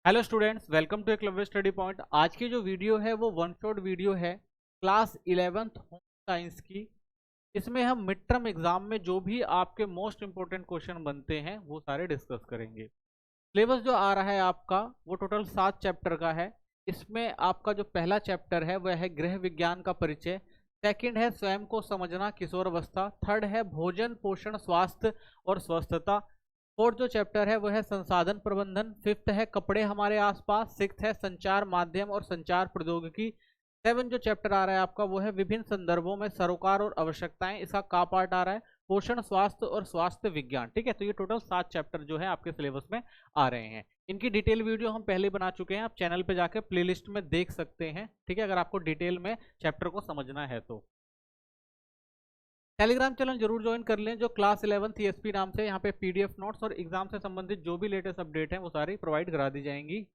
Hello students, welcome to Eklavya study point. आज की जो वीडियो है वो वन शॉट वीडियो है क्लास 11th होम साइंस की। इसमें हम मिड टर्म एग्जाम में जो भी आपके मोस्ट इंपोर्टेंट क्वेश्चन बनते हैं वो सारे डिस्कस करेंगे। सिलेबस जो आ रहा है आपका वो टोटल 7 चैप्टर का है। इसमें आपका जो पहला चैप्टर है वह है गृह विज्ञान का परिचय। सेकंड है स्वयं को समझना किशोर अवस्था। थर्ड है भोजन पोषण स्वास्थ्य और स्वस्थता। फोर्थ जो चैप्टर है वो है संसाधन प्रबंधन। फिफ्थ है कपड़े हमारे आसपास। सिक्स्थ है संचार माध्यम और संचार प्रौद्योगिकी। सेवन जो चैप्टर आ रहा है आपका वो है विभिन्न संदर्भों में सरोकार और आवश्यकताएं। इसका का पार्ट आ रहा है पोषण स्वास्थ्य और स्वास्थ्य विज्ञान। ठीक है, तो ये टोटल 7 चैप्टर जो है आपके सिलेबस में आ रहे हैं। इनकी डिटेल वीडियो हम पहले बना चुके हैं, आप चैनल पे जाकर प्लेलिस्ट में देख सकते हैं। ठीक है, अगर आपको डिटेल में चैप्टर को समझना है तो टेलीग्राम चैनल जरूर ज्वाइन कर लें जो क्लास 11 ESP नाम से। यहाँ पे पीडीएफ नोट्स और एग्जाम से संबंधित जो भी लेटेस्ट अपडेट है वो सारी प्रोवाइड करा दी जाएंगी।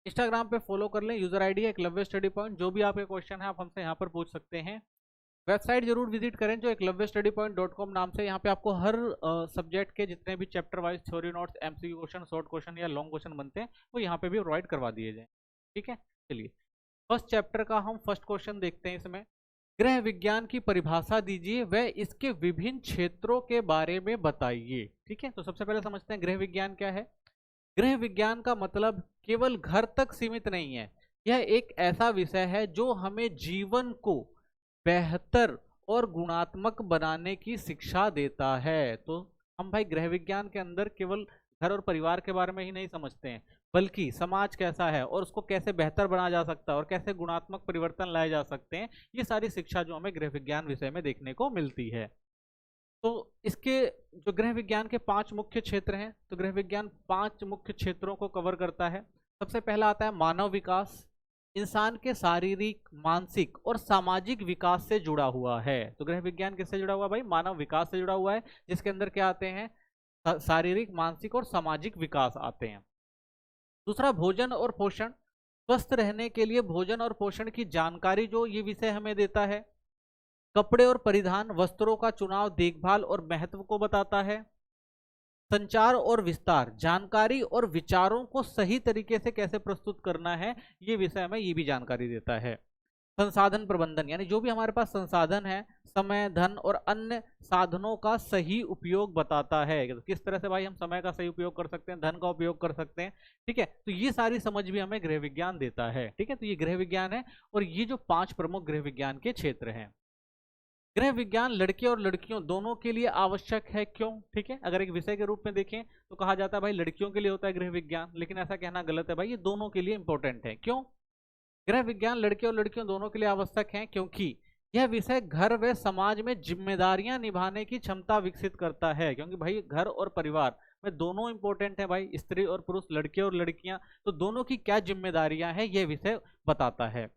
इंस्टाग्राम पे फॉलो कर लें, यूजर आईडी है एकलव्य स्टडी पॉइंट। जो भी आपके क्वेश्चन है आप हमसे यहाँ पर पूछ सकते हैं। वेबसाइट जरूर विजिट करें जो eklavyastudypoint.com नाम से। यहाँ पे आपको हर सब्जेक्ट के जितने भी chapter wise theory notes, MCQ question, short question या लॉन्ग क्वेश्चन बनते हैं वो यहाँ पे भी प्रोवाइड करवा दिए जाए। ठीक है, चलिए फर्स्ट चैप्टर का हम फर्स्ट क्वेश्चन देखते हैं। इसमें गृह विज्ञान की परिभाषा दीजिए व इसके विभिन्न क्षेत्रों के बारे में बताइए। ठीक है, तो सबसे पहले समझते हैं गृह विज्ञान क्या है। गृह विज्ञान का मतलब केवल घर तक सीमित नहीं है। यह एक ऐसा विषय है जो हमें जीवन को बेहतर और गुणात्मक बनाने की शिक्षा देता है। तो हम भाई गृह विज्ञान के अंदर केवल घर और परिवार के बारे में ही नहीं समझते हैं, बल्कि समाज कैसा है और उसको कैसे बेहतर बनाया जा सकता है और कैसे गुणात्मक परिवर्तन लाए जा सकते हैं, ये सारी शिक्षा जो हमें गृह विज्ञान विषय में देखने को मिलती है। तो इसके जो गृह विज्ञान के 5 मुख्य क्षेत्र हैं, तो गृह विज्ञान 5 मुख्य क्षेत्रों को कवर करता है। सबसे पहला आता है मानव विकास। इंसान के शारीरिक मानसिक और सामाजिक विकास से जुड़ा हुआ है। तो गृह विज्ञान किससे जुड़ा हुआ है भाई? मानव विकास से जुड़ा हुआ है, जिसके अंदर क्या आते हैं? शारीरिक मानसिक और सामाजिक विकास आते हैं। दूसरा भोजन और पोषण। स्वस्थ रहने के लिए भोजन और पोषण की जानकारी जो ये विषय हमें देता है। कपड़े और परिधान, वस्त्रों का चुनाव, देखभाल और महत्व को बताता है। संचार और विस्तार, जानकारी और विचारों को सही तरीके से कैसे प्रस्तुत करना है, ये विषय हमें ये भी जानकारी देता है। संसाधन प्रबंधन, यानी जो भी हमारे पास संसाधन है, समय धन और अन्य साधनों का सही उपयोग बताता है। तो किस तरह से भाई हम समय का सही उपयोग कर सकते हैं, धन का उपयोग कर सकते हैं। ठीक है, तो ये सारी समझ भी हमें गृह विज्ञान देता है। ठीक है, तो ये गृह विज्ञान है और ये जो 5 प्रमुख गृह विज्ञान के क्षेत्र हैं। गृह विज्ञान लड़के और लड़कियों दोनों के लिए आवश्यक है। क्यों? ठीक है, अगर एक विषय के रूप में देखें तो कहा जाता है भाई लड़कियों के लिए होता है गृह विज्ञान, लेकिन ऐसा कहना गलत है भाई, ये दोनों के लिए इंपॉर्टेंट है। क्यों गृह विज्ञान लड़के और लड़कियों दोनों के लिए आवश्यक है? क्योंकि यह विषय घर व समाज में जिम्मेदारियां निभाने की क्षमता विकसित करता है। क्योंकि भाई घर और परिवार में दोनों इंपॉर्टेंट है भाई, स्त्री और पुरुष, लड़के और लड़कियां, तो दोनों की क्या जिम्मेदारियां हैं यह विषय बताता है।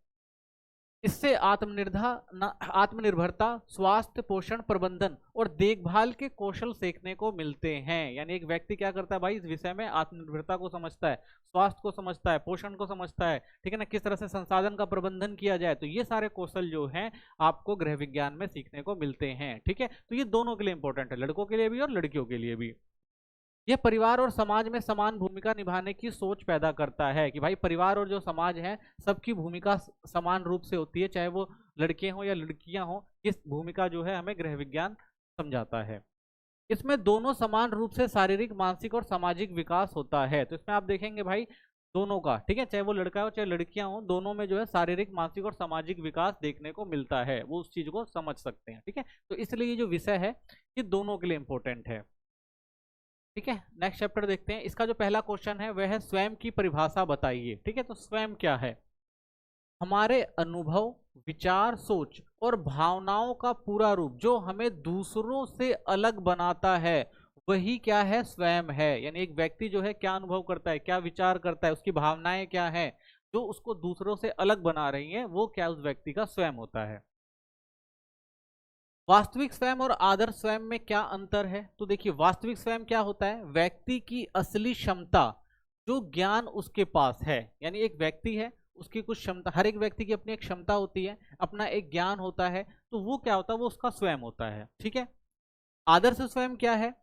इससे आत्मनिर्भरता, स्वास्थ्य, पोषण, प्रबंधन और देखभाल के कौशल सीखने को मिलते हैं। यानी एक व्यक्ति क्या करता है भाई, इस विषय में आत्मनिर्भरता को समझता है, स्वास्थ्य को समझता है, पोषण को समझता है। ठीक है ना, किस तरह से संसाधन का प्रबंधन किया जाए, तो ये सारे कौशल जो हैं आपको गृह विज्ञान में सीखने को मिलते हैं। ठीक है, तो ये दोनों के लिए इंपॉर्टेंट है, लड़कों के लिए भी और लड़कियों के लिए भी। यह परिवार और समाज में समान भूमिका निभाने की सोच पैदा करता है कि भाई परिवार और जो समाज है सबकी भूमिका समान रूप से होती है, चाहे वो लड़के हों या लड़कियां हों। इस भूमिका जो है हमें गृह विज्ञान समझाता है। इसमें दोनों समान रूप से शारीरिक मानसिक और सामाजिक विकास होता है। तो इसमें आप देखेंगे भाई दोनों का, ठीक है, चाहे वो लड़का हो चाहे लड़कियां हो, दोनों में जो है शारीरिक मानसिक और सामाजिक विकास देखने को मिलता है, वो उस चीज को समझ सकते हैं। ठीक है, तो इसलिए ये जो विषय है ये दोनों के लिए इंपॉर्टेंट है। ठीक है, नेक्स्ट चैप्टर देखते हैं। इसका जो पहला क्वेश्चन है वह है स्वयं की परिभाषा बताइए। ठीक है, तो स्वयं क्या है? हमारे अनुभव, विचार, सोच और भावनाओं का पूरा रूप जो हमें दूसरों से अलग बनाता है, वही क्या है? स्वयं है। यानी एक व्यक्ति जो है क्या अनुभव करता है, क्या विचार करता है, उसकी भावनाएं क्या है जो उसको दूसरों से अलग बना रही हैं, वो क्या उस व्यक्ति का स्वयं होता है। वास्तविक स्वयं और आदर्श स्वयं में क्या अंतर है? तो देखिए वास्तविक स्वयं क्या होता है? व्यक्ति की असली क्षमता, जो ज्ञान उसके पास है। यानी एक व्यक्ति है, उसकी कुछ क्षमता, हर एक व्यक्ति की अपनी एक क्षमता होती है, अपना एक ज्ञान होता है, तो वो क्या होता है? वो उसका स्वयं होता है। ठीक है, आदर्श स्वयं क्या है?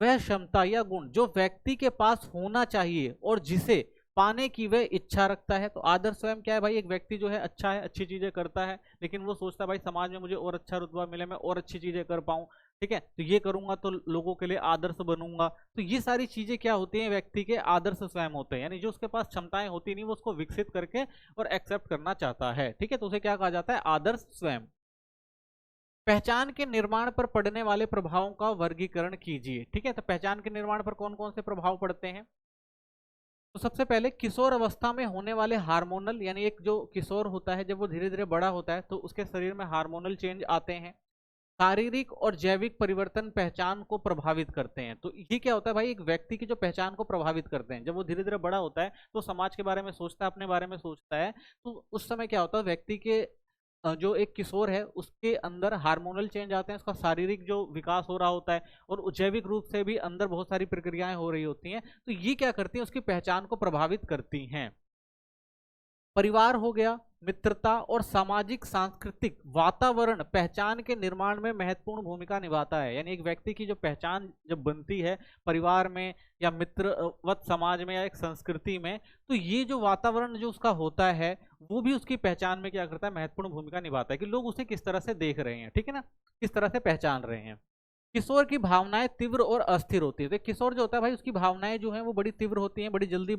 वह क्षमता या गुण जो व्यक्ति के पास होना चाहिए और जिसे पाने की वह इच्छा रखता है। तो आदर्श स्वयं क्या है भाई, एक व्यक्ति जो है अच्छा है, अच्छी चीजें करता है, लेकिन वो सोचता है भाई समाज में मुझे और अच्छा रुतबा मिले, मैं और अच्छी चीजें कर पाऊं, ठीक है, तो ये करूंगा तो लोगों के लिए आदर्श बनूंगा। तो ये सारी चीजें क्या होती हैं, व्यक्ति के आदर्श स्वयं होते हैं, यानी जो उसके पास क्षमताएं होती नहीं वो उसको विकसित करके और एक्सेप्ट करना चाहता है, ठीक है, तो उसे क्या कहा जाता है, आदर्श स्वयं। पहचान के निर्माण पर पड़ने वाले प्रभावों का वर्गीकरण कीजिए, ठीक है, तो पहचान के निर्माण पर कौन कौन से प्रभाव पड़ते हैं। तो सबसे पहले किशोर अवस्था में होने वाले हार्मोनल, यानी एक जो किशोर होता है जब वो धीरे धीरे बड़ा होता है तो उसके शरीर में हार्मोनल चेंज आते हैं। शारीरिक और जैविक परिवर्तन पहचान को प्रभावित करते हैं। तो ये क्या होता है भाई, एक व्यक्ति की जो पहचान को प्रभावित करते हैं, जब वो धीरे धीरे बड़ा होता है तो समाज के बारे में सोचता है, अपने बारे में सोचता है, तो उस समय क्या होता है, व्यक्ति के जो एक किशोर है उसके अंदर हार्मोनल चेंज आते हैं, उसका शारीरिक जो विकास हो रहा होता है और जैविक रूप से भी अंदर बहुत सारी प्रक्रियाएं हो रही होती हैं, तो ये क्या करती हैं, उसकी पहचान को प्रभावित करती हैं। परिवार हो गया, मित्रता और सामाजिक सांस्कृतिक वातावरण पहचान के निर्माण में महत्वपूर्ण भूमिका निभाता है। यानी एक व्यक्ति की जो पहचान जब बनती है परिवार में या मित्रवत समाज में या एक संस्कृति में, तो ये जो वातावरण जो उसका होता है वो भी उसकी पहचान में क्या करता है, महत्वपूर्ण भूमिका निभाता है कि लोग उसे किस तरह से देख रहे हैं, ठीक है ना, किस तरह से पहचान रहे हैं। किशोर की भावनाएं तीव्र और अस्थिर होती है। तो किशोर जो होता है भाई उसकी भावनाएं जो हैं वो बड़ी तीव्र होती हैं, बड़ी जल्दी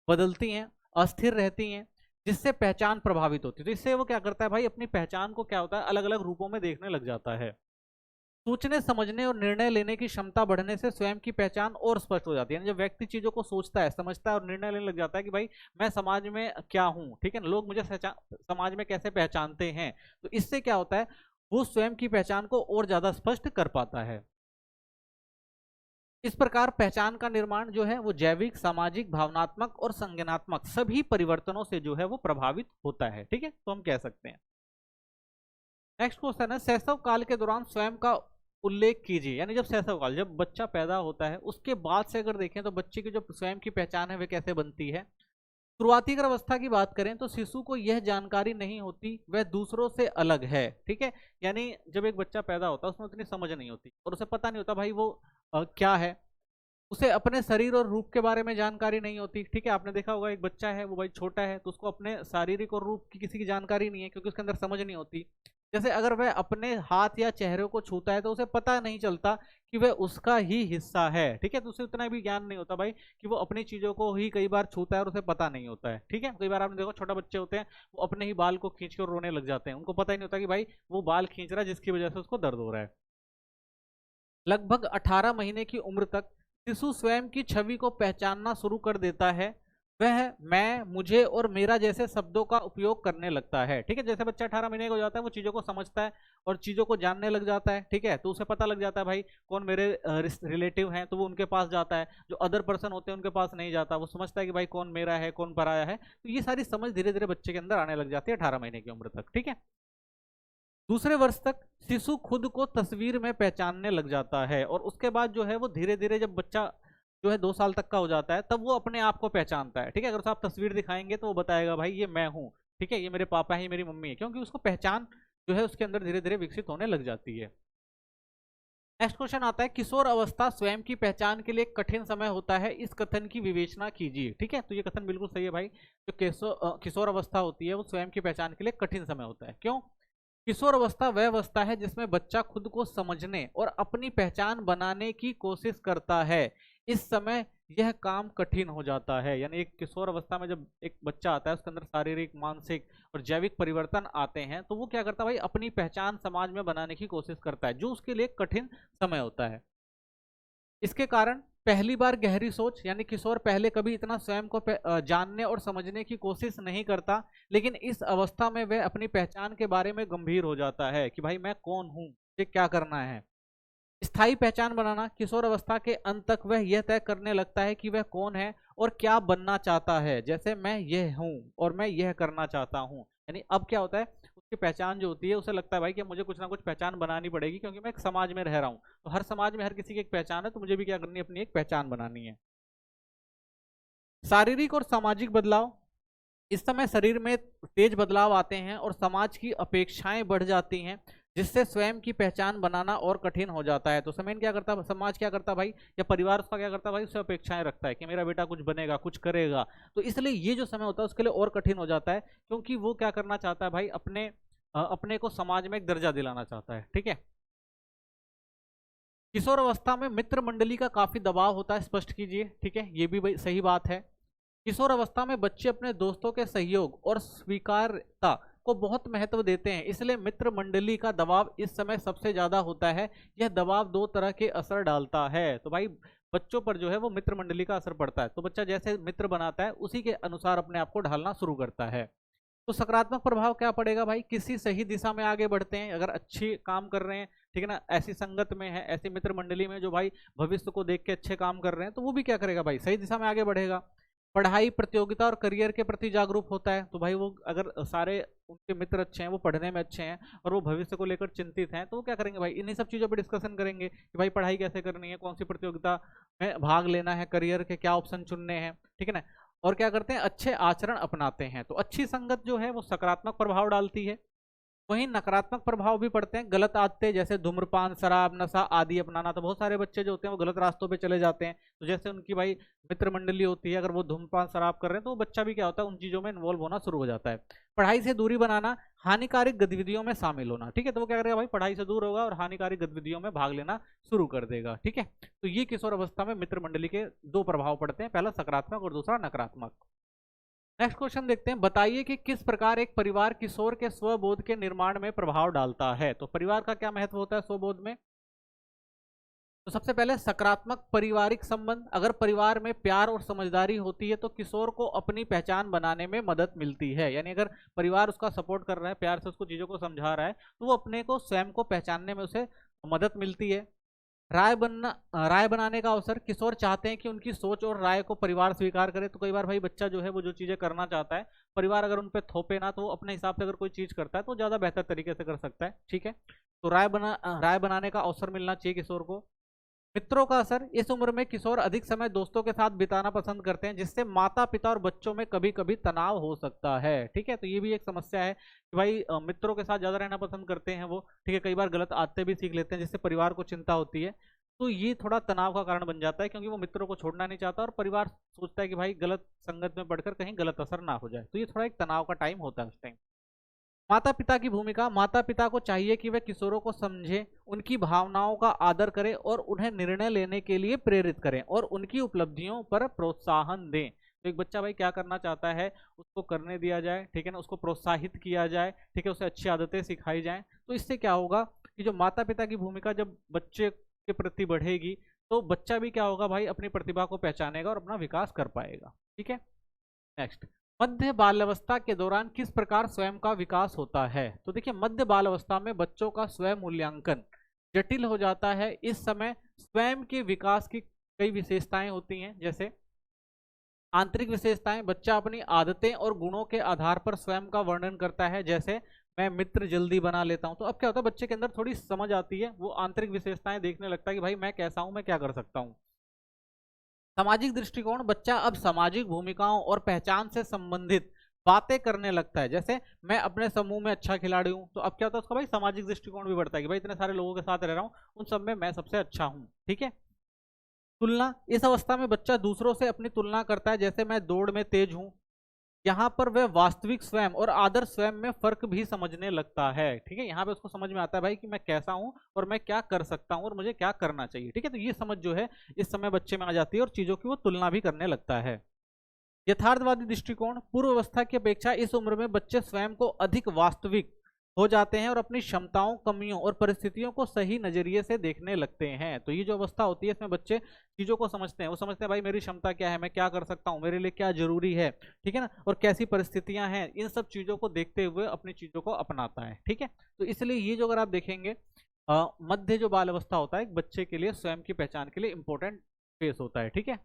बदलती हैं, अस्थिर रहती हैं, जिससे पहचान प्रभावित होती है। तो इससे वो क्या करता है भाई, अपनी पहचान को क्या होता है, अलग अलग रूपों में देखने लग जाता है। सोचने समझने और निर्णय लेने की क्षमता बढ़ने से स्वयं की पहचान और स्पष्ट हो जाती है। जब व्यक्ति चीजों को सोचता है, समझता है और निर्णय लेने लग जाता है कि भाई मैं समाज में क्या हूँ, ठीक है ना, लोग मुझे समाज में कैसे पहचानते हैं, तो इससे क्या होता है, वो स्वयं की पहचान को और ज्यादा स्पष्ट कर पाता है। इस प्रकार पहचान का निर्माण जो है वो जैविक, सामाजिक, भावनात्मक और संज्ञानात्मक सभी परिवर्तनों से जो है वो प्रभावित होता है, ठीक है, तो हम कह सकते हैं। नेक्स्ट क्वेश्चन है, शैशव काल के दौरान स्वयं का उल्लेख कीजिए। यानी जब शैशव काल, जब बच्चा पैदा होता है उसके बाद से अगर देखें तो बच्चे की जो स्वयं की पहचान है वह कैसे बनती है। शुरुआती अगर अवस्था की बात करें तो शिशु को यह जानकारी नहीं होती वह दूसरों से अलग है, ठीक है, यानी जब एक बच्चा पैदा होता है उसमें उतनी समझ नहीं होती और उसे पता नहीं होता भाई वो क्या है, उसे अपने शरीर और रूप के बारे में जानकारी नहीं होती, ठीक है, आपने देखा होगा एक बच्चा है वो भाई छोटा है तो उसको अपने शारीरिक और रूप की किसी की जानकारी नहीं है क्योंकि उसके अंदर समझ नहीं होती। जैसे अगर वह अपने हाथ या चेहरे को छूता है तो उसे पता नहीं चलता कि वह उसका ही हिस्सा है, ठीक है, तो उसे उतना भी ज्ञान नहीं होता भाई कि वो अपनी चीजों को ही कई बार छूता है और उसे पता नहीं होता है, ठीक है, कई बार आपने देखो छोटा बच्चे होते हैं वो अपने ही बाल को खींच कर रोने लग जाते हैं, उनको पता ही नहीं होता कि भाई वो बाल खींच रहा है जिसकी वजह से उसको दर्द हो रहा है। लगभग 18 महीने की उम्र तक शिशु स्वयं की छवि को पहचानना शुरू कर देता है, वह मैं, मुझे और मेरा जैसे शब्दों का उपयोग करने लगता है, ठीक है, जैसे बच्चा 18 महीने का हो जाता है वो चीजों को समझता है और चीजों को जानने लग जाता है, ठीक है, तो उसे पता लग जाता है भाई कौन मेरे रिलेटिव हैं तो वो उनके पास जाता है, जो अदर पर्सन होते हैं उनके पास नहीं जाता, वो समझता है कि भाई कौन मेरा है कौन पराया है, तो ये सारी समझ धीरे धीरे बच्चे के अंदर आने लग जाती है 18 महीने की उम्र तक, ठीक है। दूसरे वर्ष तक शिशु खुद को तस्वीर में पहचानने लग जाता है और उसके बाद जो है वो धीरे धीरे जब बच्चा जो है 2 साल तक का हो जाता है तब वो अपने आप को पहचानता है, ठीक है, अगर उसे आप तस्वीर दिखाएंगे तो वो बताएगा भाई ये मैं हूँ, ठीक है, ये मेरे पापा है, ये मेरी मम्मी है, क्योंकि उसको पहचान जो है उसके अंदर धीरे धीरे विकसित होने लग जाती है। नेक्स्ट क्वेश्चन आता है, किशोर अवस्था स्वयं की पहचान के लिए कठिन समय होता है, इस कथन की विवेचना कीजिए, ठीक है, तो ये कथन बिल्कुल सही है भाई, जो किशोर अवस्था होती है वो स्वयं की पहचान के लिए कठिन समय होता है। क्यों? किशोर अवस्था वह अवस्था है जिसमें बच्चा खुद को समझने और अपनी पहचान बनाने की कोशिश करता है, इस समय यह काम कठिन हो जाता है। यानी एक किशोर अवस्था में जब एक बच्चा आता है उसके अंदर शारीरिक, मानसिक और जैविक परिवर्तन आते हैं तो वो क्या करता है भाई, अपनी पहचान समाज में बनाने की कोशिश करता है, जो उसके लिए कठिन समय होता है। इसके कारण पहली बार गहरी सोच, यानी किशोर पहले कभी इतना स्वयं को जानने और समझने की कोशिश नहीं करता, लेकिन इस अवस्था में वह अपनी पहचान के बारे में गंभीर हो जाता है कि भाई मैं कौन हूँ, ये क्या करना है। स्थायी पहचान बनाना, किशोर अवस्था के अंत तक वह यह तय करने लगता है कि वह कौन है और क्या बनना चाहता है, जैसे मैं यह हूँ और मैं यह करना चाहता हूँ। यानी अब क्या होता है, उसकी पहचान जो होती है उसे लगता है भाई कि मुझे कुछ ना कुछ पहचान बनानी पड़ेगी क्योंकि मैं एक समाज में रह रहा हूँ, तो हर समाज में हर किसी की एक पहचान है, तो मुझे भी क्या करनी है, अपनी एक पहचान बनानी है। शारीरिक और सामाजिक बदलाव, इस समय शरीर में तेज बदलाव आते हैं और समाज की अपेक्षाएं बढ़ जाती हैं, जिससे स्वयं की पहचान बनाना और कठिन हो जाता है। तो समाज क्या करता है भाई, या परिवार उसका क्या करता है भाई, उससे अपेक्षाएं रखता है कि मेरा बेटा कुछ बनेगा, कुछ करेगा। तो इसलिए ये जो समय होता है उसके लिए और कठिन हो जाता है, क्योंकि वो क्या करना चाहता है भाई, अपने को समाज में एक दर्जा दिलाना चाहता है। ठीक है। किशोर अवस्था में मित्र मंडली का काफी दबाव होता है, स्पष्ट कीजिए। ठीक है, ये भी भाई सही बात है। किशोर अवस्था में बच्चे अपने दोस्तों के सहयोग और स्वीकार्यता को बहुत महत्व देते हैं, इसलिए मित्र मंडली का दबाव इस समय सबसे ज्यादा होता है। यह दबाव दो तरह के असर डालता है। तो भाई बच्चों पर जो है वो मित्र मंडली का असर पड़ता है। तो बच्चा जैसे मित्र बनाता है उसी के अनुसार अपने आप को ढालना शुरू करता है। तो सकारात्मक प्रभाव क्या पड़ेगा भाई, किसी सही दिशा में आगे बढ़ते हैं, अगर अच्छी काम कर रहे हैं, ठीक है ना, ऐसी संगत में है, ऐसी मित्र मंडली में जो भाई भविष्य को देख के अच्छे काम कर रहे हैं, तो वो भी क्या करेगा भाई, सही दिशा में आगे बढ़ेगा। पढ़ाई, प्रतियोगिता और करियर के प्रति जागरूक होता है। तो भाई वो अगर सारे उनके मित्र अच्छे हैं, वो पढ़ने में अच्छे हैं और वो भविष्य को लेकर चिंतित हैं, तो वो क्या करेंगे भाई, इन्हीं सब चीज़ों पर डिस्कशन करेंगे कि भाई पढ़ाई कैसे करनी है, कौन सी प्रतियोगिता में भाग लेना है, करियर के क्या ऑप्शन चुनने हैं। ठीक है ना। और क्या करते हैं, अच्छे आचरण अपनाते हैं। तो अच्छी संगत जो है वो सकारात्मक प्रभाव डालती है। वहीं नकारात्मक प्रभाव भी पड़ते हैं, गलत आदतें जैसे धूम्रपान, शराब, नशा आदि अपनाना। तो बहुत सारे बच्चे जो होते हैं वो गलत रास्तों पे चले जाते हैं। तो जैसे उनकी भाई मित्र मंडली होती है, अगर वो धूम्रपान, शराब कर रहे हैं, तो वो बच्चा भी क्या होता है, उन चीजों में इन्वॉल्व होना शुरू हो जाता है। पढ़ाई से दूरी बनाना, हानिकारक गतिविधियों में शामिल होना। ठीक है, तो वो क्या करेगा भाई, पढ़ाई से दूर होगा और हानिकारक गतिविधियों में भाग लेना शुरू कर देगा। ठीक है, तो ये किशोर अवस्था में मित्र मंडली के दो प्रभाव पड़ते हैं, पहला सकारात्मक और दूसरा नकारात्मक। नेक्स्ट क्वेश्चन देखते हैं, बताइए कि किस प्रकार एक परिवार किशोर के स्वबोध के निर्माण में प्रभाव डालता है। तो परिवार का क्या महत्व होता है स्वबोध में। तो सबसे पहले सकारात्मक पारिवारिक संबंध, अगर परिवार में प्यार और समझदारी होती है तो किशोर को अपनी पहचान बनाने में मदद मिलती है। यानी अगर परिवार उसका सपोर्ट कर रहा है, प्यार से उसको चीजों को समझा रहा है, तो वो अपने को स्वयं को पहचानने में उसे मदद मिलती है। राय बनाने का अवसर, किशोर चाहते हैं कि उनकी सोच और राय को परिवार स्वीकार करे। तो कई बार भाई बच्चा जो है वो जो चीजें करना चाहता है, परिवार अगर उन पर थोपे ना, तो वो अपने हिसाब से अगर कोई चीज करता है तो ज्यादा बेहतर तरीके से कर सकता है। ठीक है, तो राय बनाने का अवसर मिलना चाहिए किशोर को। मित्रों का असर, इस उम्र में किशोर अधिक समय दोस्तों के साथ बिताना पसंद करते हैं, जिससे माता पिता और बच्चों में कभी कभी तनाव हो सकता है। ठीक है, तो ये भी एक समस्या है कि भाई मित्रों के साथ ज्यादा रहना पसंद करते हैं वो। ठीक है, कई बार गलत आदतें भी सीख लेते हैं, जिससे परिवार को चिंता होती है। तो ये थोड़ा तनाव का कारण बन जाता है, क्योंकि वो मित्रों को छोड़ना नहीं चाहता और परिवार सोचता है कि भाई गलत संगत में पढ़कर कहीं गलत असर ना हो जाए। तो ये थोड़ा एक तनाव का टाइम होता है उस टाइम। माता पिता की भूमिका, माता पिता को चाहिए कि वे किशोरों को समझें, उनकी भावनाओं का आदर करें और उन्हें निर्णय लेने के लिए प्रेरित करें और उनकी उपलब्धियों पर प्रोत्साहन दें। तो एक बच्चा भाई क्या करना चाहता है, उसको करने दिया जाए। ठीक है ना, उसको प्रोत्साहित किया जाए। ठीक है, उसे अच्छी आदतें सिखाई जाएं। तो इससे क्या होगा कि जो माता पिता की भूमिका जब बच्चे के प्रति बढ़ेगी, तो बच्चा भी क्या होगा भाई, अपनी प्रतिभा को पहचानेगा और अपना विकास कर पाएगा। ठीक है। नेक्स्ट, मध्य बाल अवस्था के दौरान किस प्रकार स्वयं का विकास होता है। तो देखिए, मध्य बाल अवस्था में बच्चों का स्वयं मूल्यांकन जटिल हो जाता है। इस समय स्वयं के विकास की कई विशेषताएं होती हैं, जैसे आंतरिक विशेषताएं, बच्चा अपनी आदतें और गुणों के आधार पर स्वयं का वर्णन करता है। जैसे मैं मित्र जल्दी बना लेता हूं। तो अब क्या होता है, बच्चे के अंदर थोड़ी समझ आती है, वो आंतरिक विशेषताएं देखने लगता है कि भाई मैं कैसा हूं, मैं क्या कर सकता हूं। सामाजिक दृष्टिकोण, बच्चा अब सामाजिक भूमिकाओं और पहचान से संबंधित बातें करने लगता है। जैसे मैं अपने समूह में अच्छा खिलाड़ी हूं, तो अब क्या होता है उसका भाई सामाजिक दृष्टिकोण भी बढ़ता है कि भाई इतने सारे लोगों के साथ रह रहा हूं, उन सब में मैं सबसे अच्छा हूं। ठीक है। तुलना, इस अवस्था में बच्चा दूसरों से अपनी तुलना करता है। जैसे मैं दौड़ में तेज हूं, यहाँ पर वह वास्तविक स्वयं और आदर्श स्वयं में फर्क भी समझने लगता है। ठीक है, यहाँ पे उसको समझ में आता है भाई कि मैं कैसा हूँ और मैं क्या कर सकता हूँ और मुझे क्या करना चाहिए। ठीक है, तो ये समझ जो है इस समय बच्चे में आ जाती है और चीजों की वो तुलना भी करने लगता है। यथार्थवादी दृष्टिकोण, पूर्व अवस्था की अपेक्षा इस उम्र में बच्चे स्वयं को अधिक वास्तविक हो जाते हैं और अपनी क्षमताओं, कमियों और परिस्थितियों को सही नजरिए से देखने लगते हैं। तो ये जो अवस्था होती है इसमें बच्चे चीजों को समझते हैं। वो समझते हैं भाई मेरी क्षमता क्या है, मैं क्या कर सकता हूँ, मेरे लिए क्या जरूरी है। ठीक है ना, और कैसी परिस्थितियां हैं, इन सब चीजों को देखते हुए अपनी चीजों को अपनाता है। ठीक है, तो इसलिए ये जो अगर आप देखेंगे मध्य जो बाल अवस्था होता है एक बच्चे के लिए स्वयं की पहचान के लिए इंपॉर्टेंट फेस होता है। ठीक है।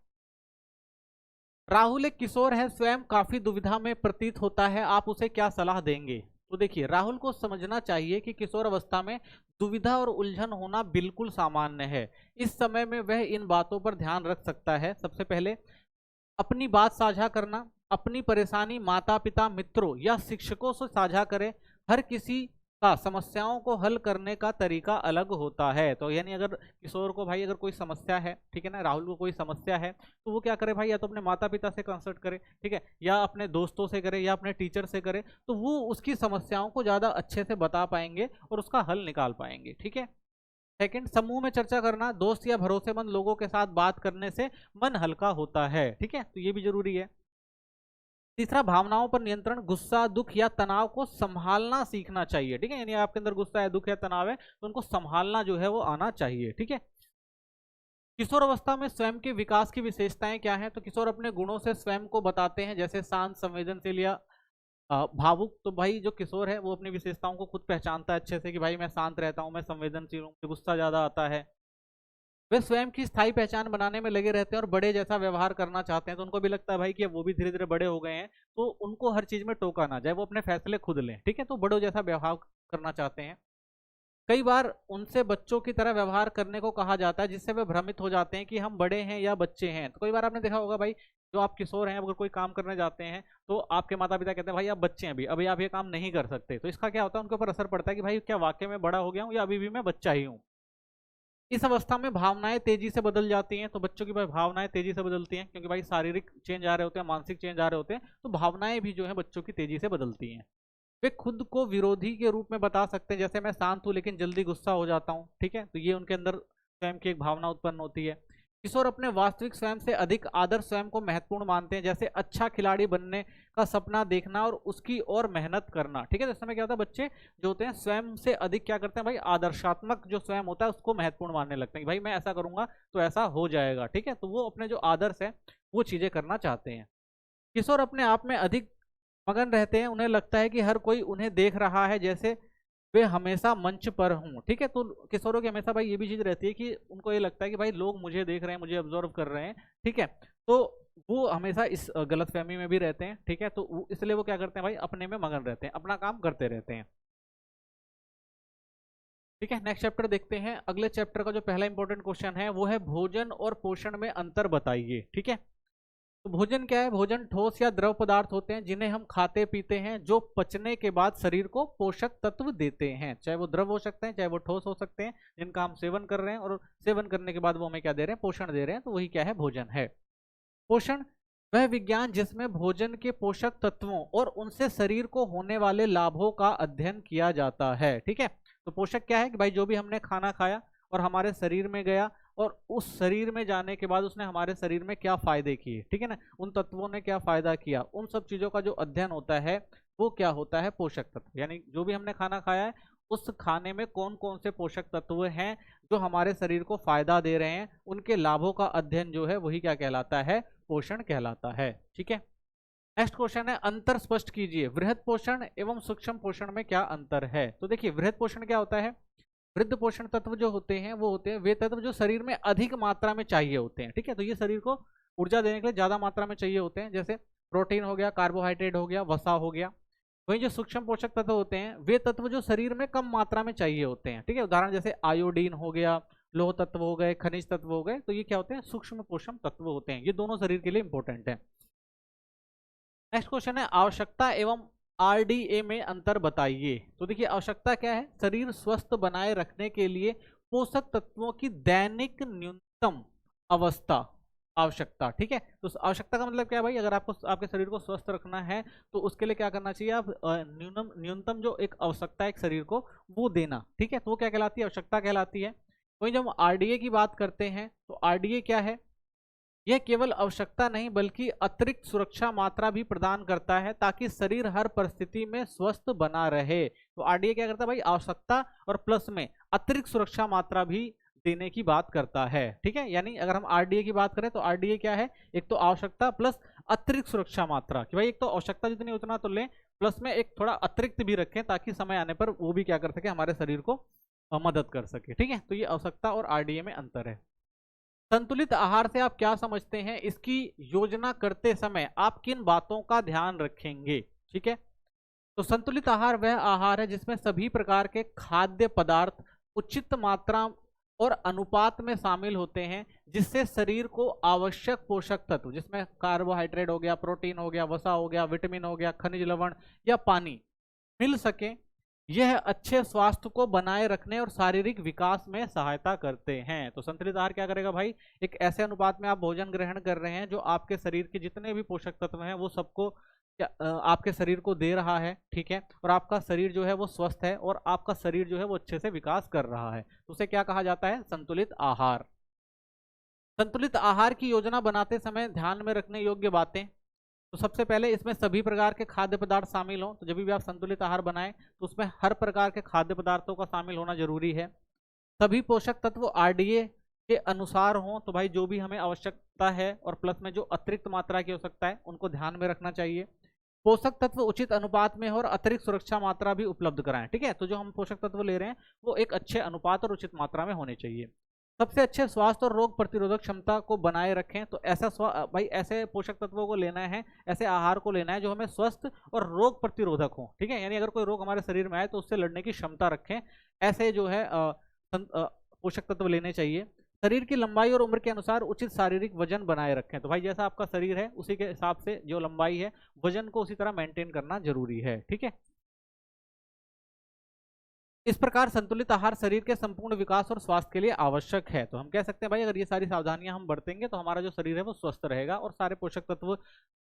राहुल एक किशोर है, स्वयं काफी दुविधा में प्रतीत होता है, आप उसे क्या सलाह देंगे। तो देखिए, राहुल को समझना चाहिए कि किशोर अवस्था में दुविधा और उलझन होना बिल्कुल सामान्य है। इस समय में वह इन बातों पर ध्यान रख सकता है। सबसे पहले अपनी बात साझा करना, अपनी परेशानी माता पिता, मित्रों या शिक्षकों से साझा करें। हर किसी का समस्याओं को हल करने का तरीका अलग होता है। तो यानी अगर किशोर को भाई अगर कोई समस्या है, ठीक है ना, राहुल को कोई समस्या है, तो वो क्या करे भाई, या तो अपने माता पिता से कंसल्ट करे, ठीक है, या अपने दोस्तों से करे, या अपने टीचर से करे, तो वो उसकी समस्याओं को ज़्यादा अच्छे से बता पाएंगे और उसका हल निकाल पाएंगे। ठीक है। सेकंड, समूह में चर्चा करना, दोस्त या भरोसेमंद लोगों के साथ बात करने से मन हल्का होता है। ठीक है, तो ये भी जरूरी है। तीसरा, भावनाओं पर नियंत्रण, गुस्सा, दुख या तनाव को संभालना सीखना चाहिए। ठीक है, यानी आपके अंदर गुस्सा है, दुख या तनाव है, तो उनको संभालना जो है वो आना चाहिए। ठीक है। किशोर अवस्था में स्वयं के विकास की विशेषताएं क्या हैं? तो किशोर अपने गुणों से स्वयं को बताते हैं, जैसे शांत, संवेदनशील या भावुक। तो भाई जो किशोर है वो अपनी विशेषताओं को खुद पहचानता है अच्छे से कि भाई मैं शांत रहता हूँ, मैं संवेदनशील हूँ, मुझे गुस्सा ज्यादा आता है। वे स्वयं की स्थायी पहचान बनाने में लगे रहते हैं और बड़े जैसा व्यवहार करना चाहते हैं। तो उनको भी लगता है भाई कि वो भी धीरे धीरे बड़े हो गए हैं, तो उनको हर चीज में टोका ना जाए, वो अपने फैसले खुद लें। ठीक है, तो बड़ों जैसा व्यवहार करना चाहते हैं। कई बार उनसे बच्चों की तरह व्यवहार करने को कहा जाता है, जिससे वे भ्रमित हो जाते हैं कि हम बड़े हैं या बच्चे हैं। तो कई बार आपने देखा होगा भाई, जो आप किशोर हैं, अगर कोई काम करने जाते हैं तो आपके माता पिता कहते हैं भाई आप बच्चे हैं, अभी आप ये काम नहीं कर सकते। तो इसका क्या होता है, उनके ऊपर असर पड़ता है कि भाई क्या वाकई में बड़ा हो गया हूँ या अभी भी मैं बच्चा ही हूँ। इस अवस्था में भावनाएं तेजी से बदल जाती हैं। तो बच्चों की भाई भावनाएं तेजी से बदलती हैं, क्योंकि भाई शारीरिक चेंज आ रहे होते हैं, मानसिक चेंज आ रहे होते हैं, तो भावनाएं भी जो है बच्चों की तेजी से बदलती हैं। वे खुद को विरोधी के रूप में बता सकते हैं, जैसे मैं शांत हूँ लेकिन जल्दी गुस्सा हो जाता हूँ। ठीक है, तो ये उनके अंदर स्वयं की एक भावना उत्पन्न होती है। किशोर अपने वास्तविक स्वयं से अधिक आदर स्वयं को महत्वपूर्ण मानते हैं, जैसे अच्छा खिलाड़ी बनने का सपना देखना और उसकी और मेहनत करना। ठीक है, तो इस समय क्या होता है, बच्चे जो होते हैं स्वयं से अधिक क्या करते हैं भाई, आदर्शात्मक जो स्वयं होता है उसको महत्वपूर्ण मानने लगते हैं कि भाई मैं ऐसा करूंगा तो ऐसा हो जाएगा। ठीक है, तो वो अपने जो आदर्श है वो चीजें करना चाहते हैं। किशोर अपने आप में अधिक मगन रहते हैं, उन्हें लगता है कि हर कोई उन्हें देख रहा है, जैसे वे हमेशा मंच पर हूँ। ठीक है, तो किशोरों की हमेशा भाई ये भी चीज रहती है कि उनको ये लगता है कि भाई लोग मुझे देख रहे हैं, मुझे ऑब्जर्व कर रहे हैं। ठीक है, तो वो हमेशा इस गलतफहमी में भी रहते हैं। ठीक है, तो इसलिए वो क्या करते हैं भाई, अपने में मगन रहते हैं, अपना काम करते रहते हैं। ठीक है, नेक्स्ट चैप्टर देखते हैं। अगले चैप्टर का जो पहला इंपॉर्टेंट क्वेश्चन है वो है भोजन और पोषण में अंतर बताइए। ठीक है, तो भोजन क्या है? भोजन ठोस या द्रव पदार्थ होते हैं जिन्हें हम खाते पीते हैं, जो पचने के बाद शरीर को पोषक तत्व देते हैं। चाहे वो द्रव हो सकते हैं, चाहे वो ठोस हो सकते हैं, जिनका हम सेवन कर रहे हैं और सेवन करने के बाद वो हमें क्या दे रहे हैं, पोषण दे रहे हैं। तो वही क्या है, भोजन है। पोषण वह विज्ञान जिसमें भोजन के पोषक तत्वों और उनसे शरीर को होने वाले लाभों का अध्ययन किया जाता है। ठीक है, तो पोषक क्या है कि भाई जो भी हमने खाना खाया और हमारे शरीर में गया और उस शरीर में जाने के बाद उसने हमारे शरीर में क्या फायदे किए, ठीक है ना, उन तत्वों ने क्या फायदा किया, उन सब चीजों का जो अध्ययन होता है वो क्या होता है, पोषक तत्व। यानी जो भी हमने खाना खाया है उस खाने में कौन कौन से पोषक तत्व हैं जो हमारे शरीर को फायदा दे रहे हैं, उनके लाभों का अध्ययन जो है वही क्या कहलाता है, पोषण कहलाता है। ठीक है, नेक्स्ट क्वेश्चन है, अंतर स्पष्ट कीजिए, वृहद पोषण एवं सूक्ष्म पोषण में क्या अंतर है? तो देखिए, वृहद पोषण क्या होता है, वृद्ध पोषण तत्व जो होते हैं वो होते हैं वे तत्व जो शरीर में अधिक मात्रा में चाहिए होते हैं। ठीक है, तो ये शरीर को ऊर्जा देने के लिए ज्यादा मात्रा में चाहिए होते हैं, जैसे प्रोटीन हो गया, कार्बोहाइड्रेट हो गया, वसा हो गया। वहीं जो सूक्ष्म पोषक तत्व होते हैं वे तत्व जो शरीर में कम मात्रा में चाहिए होते हैं। ठीक है, उदाहरण जैसे आयोडीन हो गया, लोह तत्व हो गए, खनिज तत्व हो गए, तो ये क्या होते हैं, सूक्ष्म पोषक तत्व होते हैं। ये दोनों शरीर के लिए इंपॉर्टेंट है। नेक्स्ट क्वेश्चन है, आवश्यकता एवं आरडीए में अंतर बताइए। तो देखिए, आवश्यकता क्या है, शरीर स्वस्थ बनाए रखने के लिए पोषक तत्वों की दैनिक न्यूनतम अवस्था, आवश्यकता। ठीक है, तो आवश्यकता का मतलब क्या है भाई, अगर आपको आपके शरीर को स्वस्थ रखना है तो उसके लिए क्या करना चाहिए, आप न्यूनतम जो एक आवश्यकता है एक शरीर को वो देना। ठीक है, तो वो क्या कहलाती है, आवश्यकता कहलाती है। वहीं जब हम आरडीए की बात करते हैं तो आरडीए क्या है, यह केवल आवश्यकता नहीं बल्कि अतिरिक्त सुरक्षा मात्रा भी प्रदान करता है ताकि शरीर हर परिस्थिति में स्वस्थ बना रहे। तो आरडीए क्या करता है भाई, आवश्यकता और प्लस में अतिरिक्त सुरक्षा मात्रा भी देने की बात करता है। ठीक है, यानी अगर हम आरडीए की बात करें तो आरडीए क्या है, एक तो आवश्यकता प्लस अतिरिक्त सुरक्षा मात्रा, कि भाई एक तो आवश्यकता जितनी उतना तो लें, प्लस में एक थोड़ा अतिरिक्त भी रखें ताकि समय आने पर वो भी क्या कर सके, हमारे शरीर को मदद कर सके। ठीक है, तो ये आवश्यकता और आरडीए में अंतर है। संतुलित आहार से आप क्या समझते हैं, इसकी योजना करते समय आप किन बातों का ध्यान रखेंगे? ठीक है, तो संतुलित आहार वह आहार है जिसमें सभी प्रकार के खाद्य पदार्थ उचित मात्रा और अनुपात में शामिल होते हैं, जिससे शरीर को आवश्यक पोषक तत्व, जिसमें कार्बोहाइड्रेट हो गया, प्रोटीन हो गया, वसा हो गया, विटामिन हो गया, खनिज लवण या पानी मिल सके यह अच्छे स्वास्थ्य को बनाए रखने और शारीरिक विकास में सहायता करते हैं। तो संतुलित आहार क्या करेगा भाई, एक ऐसे अनुपात में आप भोजन ग्रहण कर रहे हैं जो आपके शरीर के जितने भी पोषक तत्व हैं वो सबको आपके शरीर को दे रहा है, ठीक है, और आपका शरीर जो है वो स्वस्थ है और आपका शरीर जो है वो अच्छे से विकास कर रहा है, तो उसे क्या कहा जाता है, संतुलित आहार। संतुलित आहार की योजना बनाते समय ध्यान में रखने योग्य बातें, तो सबसे पहले इसमें सभी प्रकार के खाद्य पदार्थ शामिल हों। तो जब भी आप संतुलित आहार बनाएं तो उसमें हर प्रकार के खाद्य पदार्थों का शामिल होना जरूरी है। सभी पोषक तत्व आरडीए के अनुसार हों, तो भाई जो भी हमें आवश्यकता है और प्लस में जो अतिरिक्त मात्रा की आवश्यकता है उनको ध्यान में रखना चाहिए। पोषक तत्व उचित अनुपात में हो और अतिरिक्त सुरक्षा मात्रा भी उपलब्ध कराएं, ठीक है, तो जो हम पोषक तत्व ले रहे हैं वो एक अच्छे अनुपात और उचित मात्रा में होने चाहिए। सबसे अच्छे स्वास्थ्य और रोग प्रतिरोधक क्षमता को बनाए रखें, तो ऐसा भाई ऐसे पोषक तत्वों को लेना है, ऐसे आहार को लेना है जो हमें स्वस्थ और रोग प्रतिरोधक हो, ठीक है, यानी अगर कोई रोग हमारे शरीर में आए तो उससे लड़ने की क्षमता रखें, ऐसे जो है पोषक तत्व लेने चाहिए। शरीर की लंबाई और उम्र के अनुसार उचित शारीरिक वजन बनाए रखें, तो भाई जैसा आपका शरीर है उसी के हिसाब से जो लंबाई है वजन को उसी तरह मेंटेन करना जरूरी है, ठीक है। इस प्रकार संतुलित आहार शरीर के संपूर्ण विकास और स्वास्थ्य के लिए आवश्यक है। तो हम कह सकते हैं भाई अगर ये सारी सावधानियां हम बरतेंगे तो हमारा जो शरीर है वो स्वस्थ रहेगा और सारे पोषक तत्व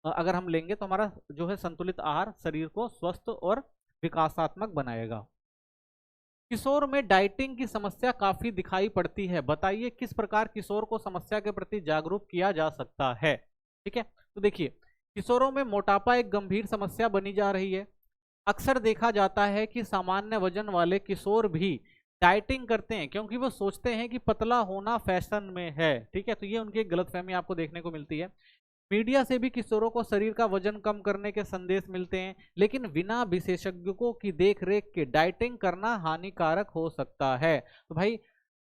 अगर हम लेंगे तो हमारा जो है संतुलित आहार शरीर को स्वस्थ और विकासात्मक बनाएगा। किशोर में डाइटिंग की समस्या काफी दिखाई पड़ती है, बताइए किस प्रकार किशोर को समस्या के प्रति जागरूक किया जा सकता है। ठीक है, तो देखिए किशोरों में मोटापा एक गंभीर समस्या बनी जा रही है। अक्सर देखा जाता है कि सामान्य वजन वाले किशोर भी डाइटिंग करते हैं क्योंकि वो सोचते हैं कि पतला होना फैशन में है। ठीक है, तो ये उनकी एक गलतफहमी आपको देखने को मिलती है। मीडिया से भी किशोरों को शरीर का वजन कम करने के संदेश मिलते हैं, लेकिन बिना विशेषज्ञों की देखरेख के डाइटिंग करना हानिकारक हो सकता है। तो भाई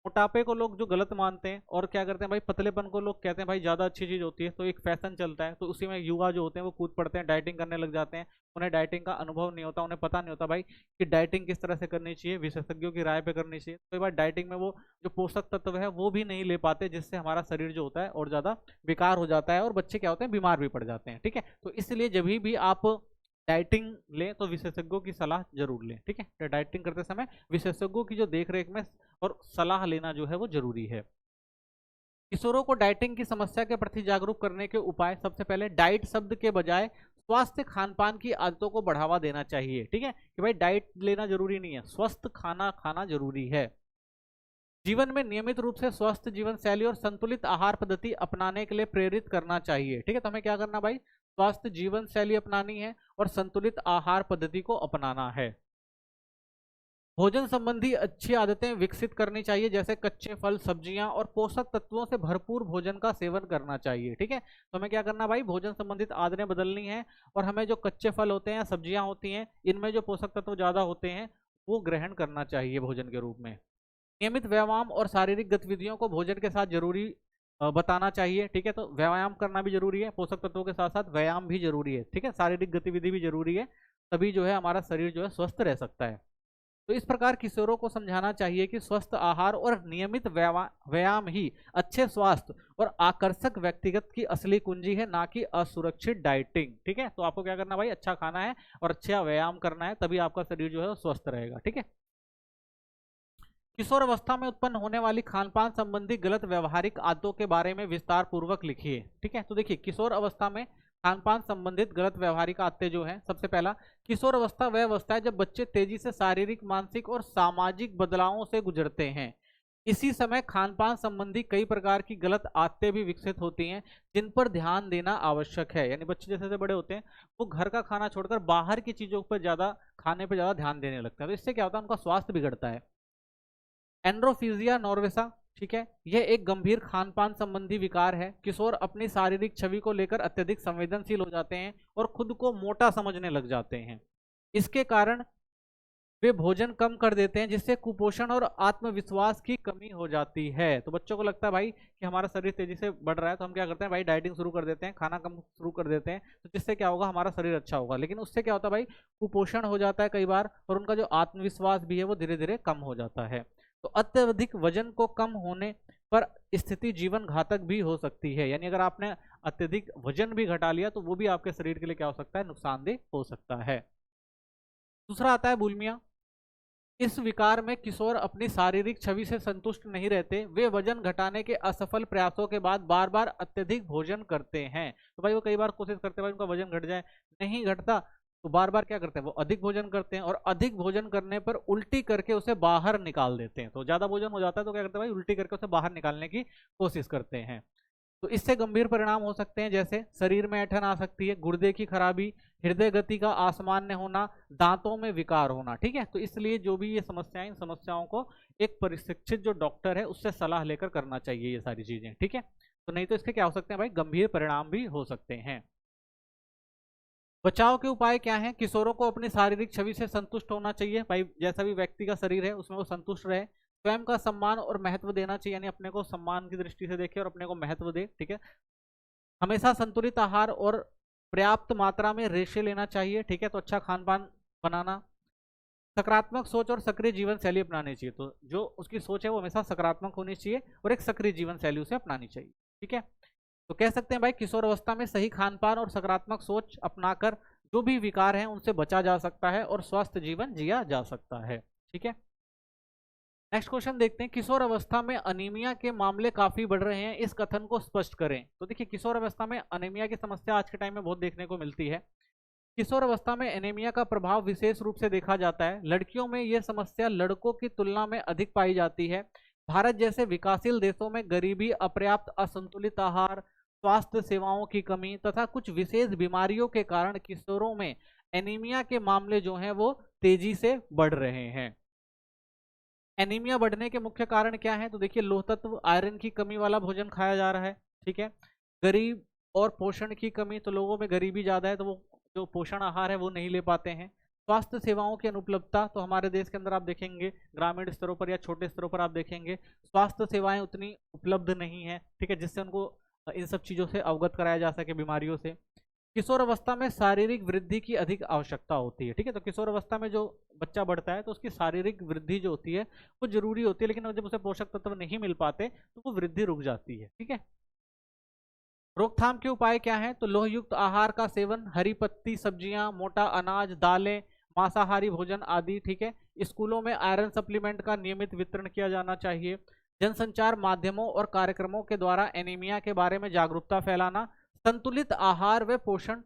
मोटापे को लोग जो गलत मानते हैं और क्या करते हैं भाई, पतलेपन को लोग कहते हैं भाई ज्यादा अच्छी चीज होती है, तो एक फैशन चलता है, तो उसी में युवा जो होते हैं वो कूद पड़ते हैं, डाइटिंग करने लग जाते हैं। उन्हें डाइटिंग का अनुभव नहीं होता, उन्हें पता नहीं होता भाई कि डाइटिंग किस तरह से करनी चाहिए, विशेषज्ञों की राय पे करनी चाहिए। कई बार डाइटिंग में वो जो पोषक तत्व है वो भी नहीं ले पाते, जिससे हमारा शरीर जो होता है और ज्यादा बेकार हो जाता है और बच्चे क्या होते हैं, बीमार भी पड़ जाते हैं। ठीक है, तो इसलिए जब भी आप डाइटिंग लें तो विशेषज्ञों की सलाह जरूर लें। ठीक है, तो डाइटिंग करते समय विशेषज्ञों की जो देखरेख में और सलाह लेना जो है वो जरूरी है। किशोरों को डाइटिंग की समस्या के प्रति जागरूक करने के उपाय, सबसे पहले डाइट शब्द के बजाय स्वस्थ खान पान की आदतों को बढ़ावा देना चाहिए। ठीक है, कि भाई डाइट लेना जरूरी नहीं है, स्वस्थ खाना खाना जरूरी है। जीवन में नियमित रूप से स्वस्थ जीवन शैली और संतुलित आहार पद्धति अपनाने के लिए प्रेरित करना चाहिए। ठीक है, तो हमें क्या करना भाई, स्वस्थ जीवन शैली अपनानी है और संतुलित आहार पद्धति को अपनाना है। भोजन संबंधी अच्छी आदतें विकसित करनी चाहिए, जैसे कच्चे फल, सब्जियां और पोषक तत्वों से भरपूर भोजन का सेवन करना चाहिए। ठीक है, तो हमें क्या करना भाई, भोजन संबंधित आदतें बदलनी है और हमें जो कच्चे फल होते हैं, सब्जियां होती हैं, इनमें जो पोषक तत्व ज्यादा होते हैं वो ग्रहण करना चाहिए भोजन के रूप में। नियमित व्यायाम और शारीरिक गतिविधियों को भोजन के साथ जरूरी बताना चाहिए। ठीक है, तो व्यायाम करना भी जरूरी है, पोषक तत्वों के साथ साथ व्यायाम भी जरूरी है। ठीक है, शारीरिक गतिविधि भी जरूरी है, तभी जो है हमारा शरीर जो है स्वस्थ रह सकता है। तो इस प्रकार किशोरों को समझाना चाहिए कि स्वस्थ आहार और नियमित व्यायाम ही अच्छे स्वास्थ्य और आकर्षक व्यक्तिगत की असली कुंजी है, ना कि असुरक्षित डाइटिंग। ठीक है, तो आपको क्या करना भाई, अच्छा खाना है और अच्छा व्यायाम करना है, तभी आपका शरीर जो है वो स्वस्थ रहेगा। ठीक है, किशोर अवस्था में उत्पन्न होने वाली खानपान संबंधी गलत व्यवहारिक आदतों के बारे में विस्तार पूर्वक लिखिए। ठीक है, तो देखिए किशोर अवस्था में खानपान संबंधित गलत व्यवहारिक आदतें जो है, सबसे पहला, किशोर अवस्था वह अवस्था है जब बच्चे तेजी से शारीरिक, मानसिक और सामाजिक बदलावों से गुजरते हैं। इसी समय खानपान संबंधी कई प्रकार की गलत आदतें भी विकसित होती हैं, जिन पर ध्यान देना आवश्यक है। यानी बच्चे जैसे जैसे बड़े होते हैं वो घर का खाना छोड़कर बाहर की चीजों पर ज्यादा, खाने पर ज्यादा ध्यान देने लगते हैं, तो इससे क्या होता है, उनका स्वास्थ्य बिगड़ता है। एंड्रोफीजिया नॉर्वेसा, ठीक है, यह एक गंभीर खानपान संबंधी विकार है। किशोर अपनी शारीरिक छवि को लेकर अत्यधिक संवेदनशील हो जाते हैं और खुद को मोटा समझने लग जाते हैं। इसके कारण वे भोजन कम कर देते हैं, जिससे कुपोषण और आत्मविश्वास की कमी हो जाती है। तो बच्चों को लगता है भाई कि हमारा शरीर तेजी से बढ़ रहा है, तो हम क्या करते हैं भाई, डाइटिंग शुरू कर देते हैं, खाना कम शुरू कर देते हैं, तो जिससे क्या होगा, हमारा शरीर अच्छा होगा। लेकिन उससे क्या होता है भाई, कुपोषण हो जाता है कई बार, और उनका जो आत्मविश्वास भी है वो धीरे धीरे कम हो जाता है। तो अत्यधिक वजन को कम होने पर स्थिति जीवन घातक भी हो सकती है। यानी अगर आपने अत्यधिक वजन भी घटा लिया तो वो भी आपके शरीर के लिए क्या हो सकता है, नुकसानदेह हो सकता है। दूसरा आता है बुलिमिया। इस विकार में किशोर अपनी शारीरिक छवि से संतुष्ट नहीं रहते, वे वजन घटाने के असफल प्रयासों के बाद बार बार अत्यधिक भोजन करते हैं। तो भाई वो कई बार कोशिश करते हैं भाई उनका वजन घट जाए, नहीं घटता, तो बार बार क्या करते हैं वो अधिक भोजन करते हैं, और अधिक भोजन करने पर उल्टी करके उसे बाहर निकाल देते हैं। तो ज्यादा भोजन हो जाता है तो क्या करते हैं भाई उल्टी करके उसे बाहर निकालने की कोशिश करते हैं। तो इससे गंभीर परिणाम हो सकते हैं, जैसे शरीर में ऐंठन आ सकती है, गुर्दे की खराबी, हृदय गति का असामान्य होना, दांतों में विकार होना। ठीक है, तो इसलिए जो भी ये समस्याएं, इन समस्याओं को एक प्रशिक्षित जो डॉक्टर है उससे सलाह लेकर करना चाहिए ये सारी चीजें। ठीक है, तो नहीं तो इसके क्या हो सकते हैं भाई गंभीर परिणाम भी हो सकते हैं। बचाव के उपाय क्या हैं? किशोरों को अपनी शारीरिक छवि से संतुष्ट होना चाहिए भाई, जैसा भी व्यक्ति का शरीर है उसमें वो संतुष्ट रहे। स्वयं का सम्मान और महत्व देना चाहिए, यानी अपने को सम्मान की दृष्टि से देखे और अपने को महत्व दे। ठीक है, हमेशा संतुलित आहार और पर्याप्त मात्रा में रेशे लेना चाहिए। ठीक है, तो अच्छा खान पान बनाना। सकारात्मक सोच और सक्रिय जीवन शैली अपनानी चाहिए, तो जो उसकी सोच है वो हमेशा सकारात्मक होनी चाहिए और एक सक्रिय जीवन शैली उसे अपनानी चाहिए। ठीक है, तो कह सकते हैं भाई किशोर अवस्था में सही खान पान और सकारात्मक सोच अपनाकर जो भी विकार हैं उनसे बचा जा सकता है और स्वस्थ जीवन जिया जा सकता है। ठीक है, नेक्स्ट क्वेश्चन देखते हैं, किशोर अवस्था में अनीमिया के मामले काफी बढ़ रहे हैं, इस कथन को स्पष्ट करें। तो देखिए किशोर अवस्था में अनीमिया की समस्या आज के टाइम में बहुत देखने को मिलती है। किशोर अवस्था में एनीमिया का प्रभाव विशेष रूप से देखा जाता है। लड़कियों में यह समस्या लड़कों की तुलना में अधिक पाई जाती है। भारत जैसे विकासशील देशों में गरीबी, अपर्याप्त असंतुलित आहार, स्वास्थ्य सेवाओं की कमी तथा कुछ विशेष बीमारियों के कारण किशोरों में एनीमिया के मामले जो हैं वो तेजी से बढ़ रहे हैं। एनीमिया बढ़ने के मुख्य कारण क्या है? तो देखिए लोह तत्व, आयरन की कमी वाला भोजन खाया जा रहा है। ठीक है, गरीब और पोषण की कमी, तो लोगों में गरीबी ज्यादा है तो वो जो पोषण आहार है वो नहीं ले पाते हैं। स्वास्थ्य सेवाओं की अनुपलब्धता, तो हमारे देश के अंदर आप देखेंगे ग्रामीण स्तरों पर या छोटे स्तरों पर आप देखेंगे स्वास्थ्य सेवाएं उतनी उपलब्ध नहीं है। ठीक है, जिससे उनको इन सब चीजों से अवगत कराया जा सके, बीमारियों से। किशोर अवस्था में शारीरिक वृद्धि की अधिक आवश्यकता होती है। ठीक है, तो किशोर अवस्था में जो बच्चा बढ़ता है तो उसकी शारीरिक वृद्धि जो होती है वो जरूरी होती है, लेकिन जब उसे पोषक तत्व नहीं मिल पाते तो वो वृद्धि रुक जाती है। ठीक है, रोकथाम के उपाय क्या हैं? तो लोहयुक्त आहार का सेवन, हरी पत्ती सब्जियां, मोटा अनाज, दालें, मांसाहारी भोजन आदि। ठीक है, स्कूलों में आयरन सप्लीमेंट का नियमित वितरण किया जाना चाहिए। जनसंचार माध्यमों और कार्यक्रमों के द्वारा एनीमिया के बारे में जागरूकता फैलाना, संतुलित आहार व पोषण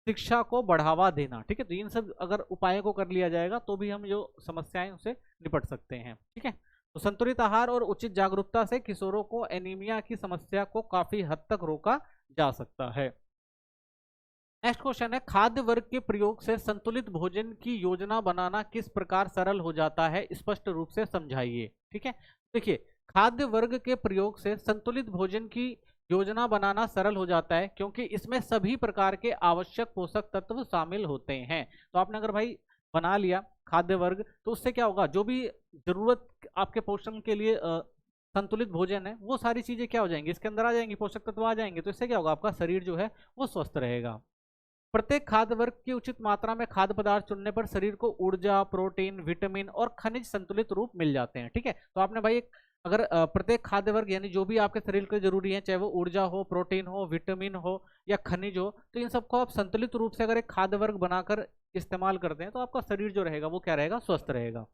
शिक्षा को बढ़ावा देना। ठीक है, तो इन सब अगर उपायों को कर लिया जाएगा तो भी हम जो समस्याएं उनसे निपट सकते हैं। ठीक है, तो संतुलित आहार और उचित जागरूकता से किशोरों को एनीमिया की समस्या को काफी हद तक रोका जा सकता है। नेक्स्ट क्वेश्चन है, खाद्य वर्ग के प्रयोग से संतुलित भोजन की योजना बनाना किस प्रकार सरल हो जाता है, स्पष्ट रूप से समझाइए। ठीक है, देखिए खाद्य वर्ग के प्रयोग से संतुलित भोजन की योजना बनाना सरल हो जाता है क्योंकि इसमें सभी प्रकार के आवश्यक पोषक तत्व शामिल होते हैं। तो आपने अगर भाई बना लिया खाद्य वर्ग तो उससे क्या होगा, जो भी जरूरत आपके पोषण के लिए संतुलित भोजन है वो सारी चीजें क्या हो जाएंगी, इसके अंदर आ जाएंगी, पोषक तत्व आ जाएंगे। तो इससे क्या होगा, आपका शरीर जो है वो स्वस्थ रहेगा। प्रत्येक खाद्य वर्ग की उचित मात्रा में खाद्य पदार्थ चुनने पर शरीर को ऊर्जा, प्रोटीन, विटामिन और खनिज संतुलित रूप मिल जाते हैं। ठीक है, तो आपने भाई एक अगर प्रत्येक खाद्य वर्ग यानी जो भी आपके शरीर के जरूरी है, चाहे वो ऊर्जा हो, प्रोटीन हो, विटामिन हो या खनिज हो, तो इन सबको आप संतुलित रूप से अगर एक खाद्य वर्ग बनाकर इस्तेमाल करते हैं तो आपका शरीर जो रहेगा वो क्या रहेगा, स्वस्थ रहेगा।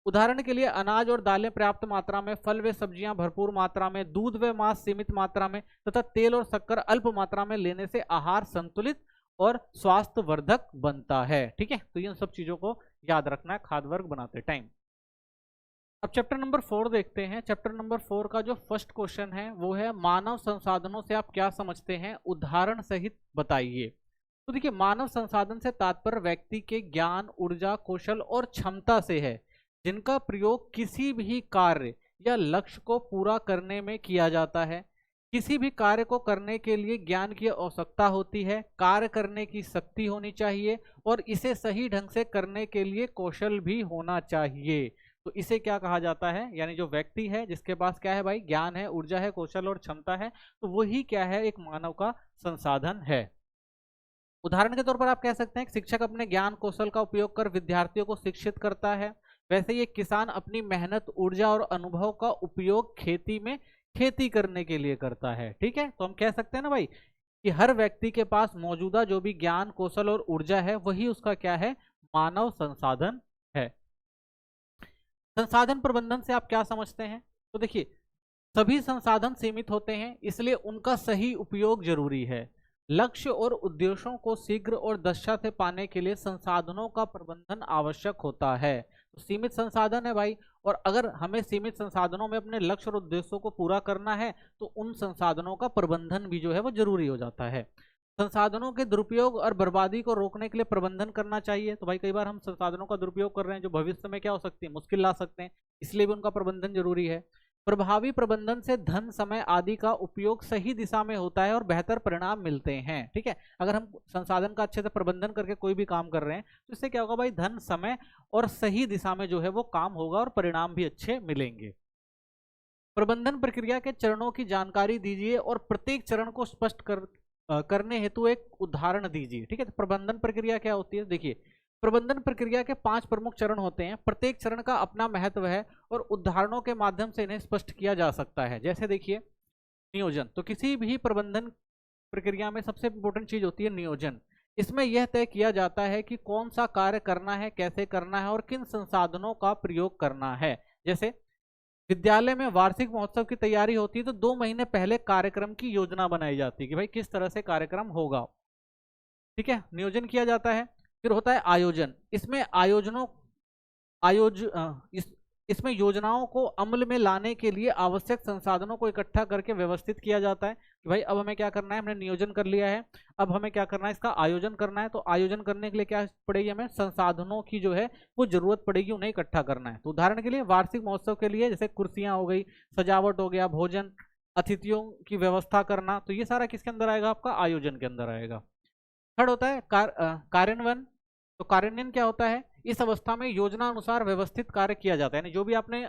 उदाहरण के लिए अनाज और दालें पर्याप्त मात्रा में, फल व सब्जियां भरपूर मात्रा में, दूध व मांस सीमित मात्रा में तथा तेल और शक्कर अल्प मात्रा में लेने से आहार संतुलित और स्वास्थ्यवर्धक बनता है। ठीक है, तो इन सब चीजों को याद रखना है खाद्य वर्ग बनाते टाइम। अब चैप्टर नंबर 4 देखते हैं। चैप्टर नंबर 4 का जो फर्स्ट क्वेश्चन है वो है, मानव संसाधनों से आप क्या समझते हैं, उदाहरण सहित बताइए। तो देखिए मानव संसाधन से तात्पर्य व्यक्ति के ज्ञान, ऊर्जा, कौशल और क्षमता से है जिनका प्रयोग किसी भी कार्य या लक्ष्य को पूरा करने में किया जाता है। किसी भी कार्य को करने के लिए ज्ञान की आवश्यकता होती है, कार्य करने की शक्ति होनी चाहिए और इसे सही ढंग से करने के लिए कौशल भी होना चाहिए। तो इसे क्या कहा जाता है, यानी जो व्यक्ति है जिसके पास क्या है भाई, ज्ञान है, ऊर्जा है, कौशल और क्षमता है, तो वही क्या है, एक मानव का संसाधन है। उदाहरण के तौर पर आप कह सकते हैं कि शिक्षक अपने ज्ञान कौशल का उपयोग कर विद्यार्थियों को शिक्षित करता है, वैसे ये किसान अपनी मेहनत, ऊर्जा और अनुभव का उपयोग खेती में खेती करने के लिए करता है। ठीक है, तो हम कह सकते हैं ना भाई कि हर व्यक्ति के पास मौजूदा जो भी ज्ञान, कौशल और ऊर्जा है वही उसका क्या है, मानव संसाधन है। संसाधन प्रबंधन से आप क्या समझते हैं? तो देखिए, सभी संसाधन सीमित होते हैं, इसलिए उनका सही उपयोग जरूरी है। लक्ष्य और उद्देश्यों को शीघ्र और दक्षता से पाने के लिए संसाधनों का प्रबंधन आवश्यक होता है। तो सीमित संसाधन है भाई, और अगर हमें सीमित संसाधनों में अपने लक्ष्य और उद्देश्यों को पूरा करना है तो उन संसाधनों का प्रबंधन भी जो है वो जरूरी हो जाता है। संसाधनों के दुरुपयोग और बर्बादी को रोकने के लिए प्रबंधन करना चाहिए। तो भाई कई बार हम संसाधनों का दुरुपयोग कर रहे हैं जो भविष्य में क्या हो सकती है, मुश्किल ला सकते हैं, इसलिए भी उनका प्रबंधन जरूरी है। प्रभावी प्रबंधन से धन, समय आदि का उपयोग सही दिशा में होता है और बेहतर परिणाम मिलते हैं। ठीक है, अगर हम संसाधन का अच्छे से प्रबंधन करके कोई भी काम कर रहे हैं तो इससे क्या होगा भाई, धन, समय और सही दिशा में जो है वो काम होगा और परिणाम भी अच्छे मिलेंगे। प्रबंधन प्रक्रिया के चरणों की जानकारी दीजिए और प्रत्येक चरण को स्पष्ट करने हेतु एक उदाहरण दीजिए। ठीक है, तो प्रबंधन प्रक्रिया क्या होती है? देखिए, प्रबंधन प्रक्रिया के 5 प्रमुख चरण होते हैं। प्रत्येक चरण का अपना महत्व है और उदाहरणों के माध्यम से इन्हें स्पष्ट किया जा सकता है। जैसे देखिए, नियोजन। तो किसी भी प्रबंधन प्रक्रिया में सबसे इंपॉर्टेंट चीज होती है नियोजन। इसमें यह तय किया जाता है कि कौन सा कार्य करना है, कैसे करना है और किन संसाधनों का प्रयोग करना है। जैसे विद्यालय में वार्षिक महोत्सव की तैयारी होती है तो 2 महीने पहले कार्यक्रम की योजना बनाई जाती है कि भाई किस तरह से कार्यक्रम होगा। ठीक है, नियोजन किया जाता है। फिर होता है आयोजन। इसमें इसमें योजनाओं को अमल में लाने के लिए आवश्यक संसाधनों को इकट्ठा करके व्यवस्थित किया जाता है कि भाई अब हमें क्या करना है, हमने नियोजन कर लिया है, अब हमें क्या करना है, इसका आयोजन करना है। तो आयोजन करने के लिए क्या पड़ेगी, हमें संसाधनों की जो है वो जरूरत पड़ेगी, उन्हें इकट्ठा करना है। तो उदाहरण के लिए वार्षिक महोत्सव के लिए जैसे कुर्सियां हो गई, सजावट हो गया, भोजन, अतिथियों की व्यवस्था करना, तो ये सारा किसके अंदर आएगा, आपका आयोजन के अंदर आएगा। थर्ड होता है कार्यान्वयन। तो कार्यान्वयन क्या होता है, इस अवस्था में योजना अनुसार व्यवस्थित कार्य किया जाता है। यानी जो भी आपने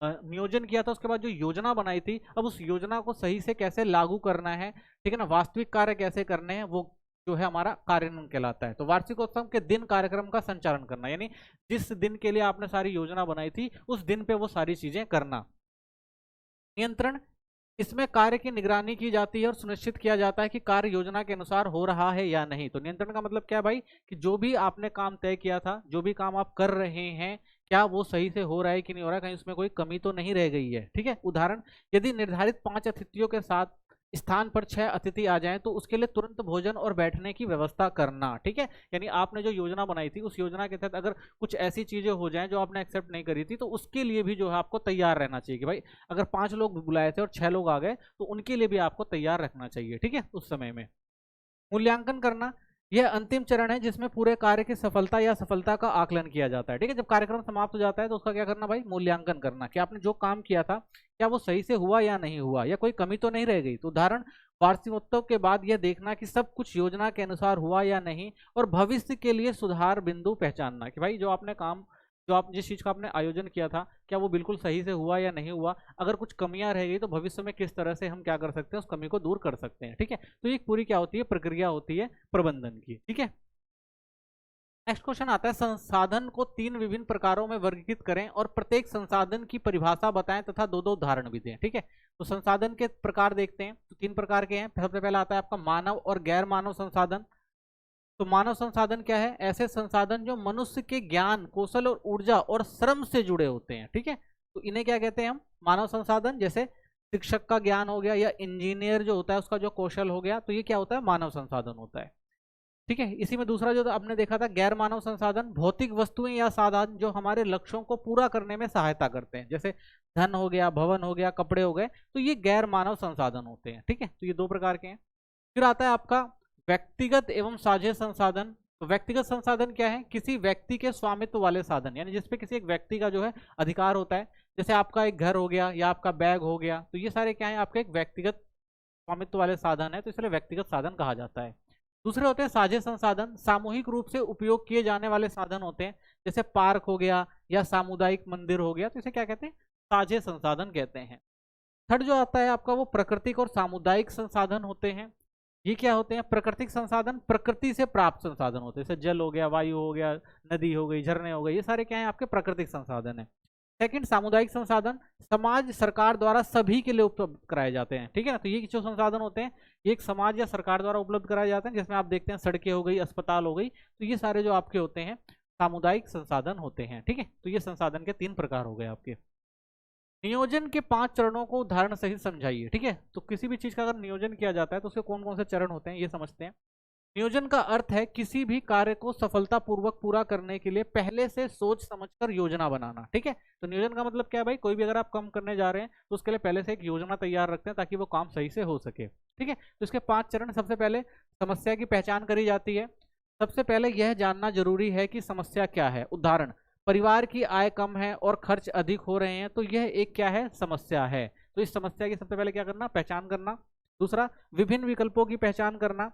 नियोजन किया था उसके बाद जो योजना बनाई थी, अब उस योजना को सही से कैसे लागू करना है, ठीक है ना, वास्तविक कार्य कैसे करने हैं, वो जो है हमारा कार्यान्वयन कहलाता है। तो वार्षिकोत्सव के दिन कार्यक्रम का संचालन करना, यानी जिस दिन के लिए आपने सारी योजना बनाई थी उस दिन पे वो सारी चीजें करना। नियंत्रण, इसमें कार्य की निगरानी की जाती है और सुनिश्चित किया जाता है कि कार्य योजना के अनुसार हो रहा है या नहीं। तो नियंत्रण का मतलब क्या है भाई, कि जो भी आपने काम तय किया था, जो भी काम आप कर रहे हैं, क्या वो सही से हो रहा है कि नहीं हो रहा है, कहीं उसमें कोई कमी तो नहीं रह गई है। ठीक है, उदाहरण, यदि निर्धारित 5 अतिथियों के साथ स्थान पर 6 अतिथि आ जाएं तो उसके लिए तुरंत भोजन और बैठने की व्यवस्था करना। ठीक है, यानी आपने जो योजना बनाई थी उस योजना के तहत अगर कुछ ऐसी चीजें हो जाएं जो आपने एक्सेप्ट नहीं करी थी तो उसके लिए भी जो है आपको तैयार रहना चाहिए कि भाई अगर 5 लोग बुलाए थे और 6 लोग आ गए तो उनके लिए भी आपको तैयार रखना चाहिए। ठीक है, उस समय में मूल्यांकन करना, यह अंतिम चरण है जिसमें पूरे कार्य की सफलता या सफलता का आकलन किया जाता है। ठीक है, जब कार्यक्रम समाप्त हो जाता है तो उसका क्या करना भाई, मूल्यांकन करना कि आपने जो काम किया था क्या वो सही से हुआ या नहीं हुआ, या कोई कमी तो नहीं रह गई। तो उदाहरण, वार्षिकोत्सव के बाद यह देखना कि सब कुछ योजना के अनुसार हुआ या नहीं और भविष्य के लिए सुधार बिंदु पहचानना कि भाई जो आपने काम, जो आप जिस चीज का आपने आयोजन किया था क्या वो बिल्कुल सही से हुआ या नहीं हुआ, अगर कुछ कमियां रह गई तो भविष्य में किस तरह से हम क्या कर सकते हैं, उस कमी को दूर कर सकते हैं। ठीक है, तो ये पूरी क्या होती है, प्रक्रिया होती है प्रबंधन की। ठीक है, नेक्स्ट क्वेश्चन आता है, संसाधन को 3 विभिन्न प्रकारों में वर्गीकृत करें और प्रत्येक संसाधन की परिभाषा बताएं तथा 2-2 उदाहरण भी दें। ठीक है, तो संसाधन के प्रकार देखते हैं, तो 3 प्रकार के हैं। सबसे पहला आता है आपका मानव और गैर मानव संसाधन। तो मानव संसाधन क्या है, ऐसे संसाधन जो मनुष्य के ज्ञान, कौशल और ऊर्जा और श्रम से जुड़े होते हैं। ठीक है, तो इन्हें क्या कहते हैं हम, मानव संसाधन। जैसे शिक्षक का ज्ञान हो गया या इंजीनियर जो होता है उसका जो कौशल हो गया, तो ये क्या होता है, मानव संसाधन होता है। ठीक है, इसी में दूसरा जो आपने देखा था गैर मानव संसाधन, भौतिक वस्तुएं या साधन जो हमारे लक्ष्यों को पूरा करने में सहायता करते हैं, जैसे धन हो गया, भवन हो गया, कपड़े हो गए, तो ये गैर मानव संसाधन होते हैं। ठीक है, तो ये 2 प्रकार के हैं। फिर आता है आपका व्यक्तिगत एवं साझे संसाधन। तो व्यक्तिगत संसाधन क्या है, किसी व्यक्ति के स्वामित्व वाले साधन, यानी जिसपे किसी एक व्यक्ति का जो है अधिकार होता है, जैसे आपका एक घर हो गया या आपका बैग हो गया, तो ये सारे क्या है, आपके एक व्यक्तिगत स्वामित्व वाले साधन है, तो इसलिए व्यक्तिगत साधन कहा जाता है। दूसरे होते हैं साझे संसाधन, सामूहिक रूप से उपयोग किए जाने वाले साधन होते हैं, जैसे पार्क हो गया या सामुदायिक मंदिर हो गया, तो इसे क्या कहते हैं, साझे संसाधन कहते हैं। थर्ड जो आता है आपका वो प्राकृतिक और सामुदायिक संसाधन होते हैं। ये क्या होते हैं, प्राकृतिक संसाधन, प्रकृति से प्राप्त संसाधन होते हैं, जैसे जल हो गया, वायु हो गया, नदी हो गई, झरने हो गए, ये सारे क्या है आपके प्राकृतिक संसाधन है। सेकंड, सामुदायिक संसाधन, समाज सरकार द्वारा सभी के लिए उपलब्ध कराए जाते हैं। ठीक है ना, तो ये जो संसाधन होते हैं ये एक समाज या सरकार द्वारा उपलब्ध कराए जाते हैं, जिसमें आप देखते हैं सड़कें हो गई, अस्पताल हो गई, तो ये सारे जो आपके होते हैं सामुदायिक संसाधन होते हैं। ठीक है, तो ये संसाधन के 3 प्रकार हो गए आपके। नियोजन के 5 चरणों को उदाहरण सहित समझाइए। ठीक है, तो किसी भी चीज का अगर नियोजन किया जाता है तो उसके कौन कौन से चरण होते हैं ये समझते हैं। नियोजन का अर्थ है किसी भी कार्य को सफलतापूर्वक पूरा करने के लिए पहले से सोच समझकर योजना बनाना। ठीक है, तो नियोजन का मतलब क्या है भाई, कोई भी अगर आप काम करने जा रहे हैं तो उसके लिए पहले से एक योजना तैयार रखते हैं ताकि वो काम सही से हो सके। ठीक है, तो इसके 5 चरण। सबसे पहले समस्या की पहचान करी जाती है। सबसे पहले यह जानना जरूरी है कि समस्या क्या है। उदाहरण, परिवार की आय कम है और खर्च अधिक हो रहे हैं, तो यह एक क्या है, समस्या है। तो इस समस्या की सबसे पहले क्या करना, पहचान करना। दूसरा, विभिन्न विकल्पों की पहचान करना।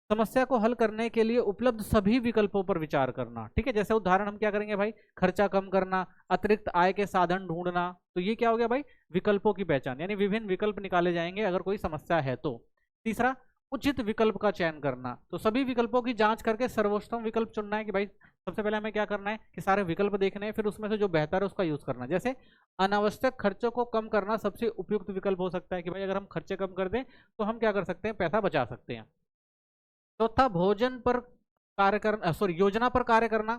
समस्या को हल करने के लिए उपलब्ध सभी विकल्पों पर विचार करना। ठीक है, जैसे उदाहरण हम क्या करेंगे भाई, खर्चा कम करना, अतिरिक्त आय के साधन ढूंढना। तो ये क्या हो गया भाई, विकल्पों की पहचान, यानी विभिन्न विकल्प निकाले जाएंगे अगर कोई समस्या है तो। तीसरा, उचित विकल्प का चयन करना। तो सभी विकल्पों की जांच करके सर्वोत्तम विकल्प चुनना है कि भाई सबसे पहले हमें क्या करना है कि सारे विकल्प देखने हैं, फिर उसमें से जो बेहतर है उसका यूज करना। जैसे अनावश्यक खर्चों को कम करना सबसे उपयुक्त विकल्प हो सकता है कि भाई अगर हम खर्चे कम कर दें तो हम क्या कर सकते हैं, पैसा बचा सकते हैं। चौथा, भोजन पर कार्य करना, योजना पर कार्य करना।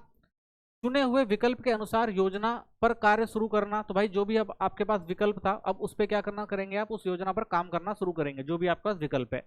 चुने हुए विकल्प के अनुसार योजना पर कार्य शुरू करना। तो भाई जो भी अब आपके पास विकल्प था, अब उस पर क्या करना करेंगे, आप उस योजना पर काम करना शुरू करेंगे जो भी आपके पास विकल्प है।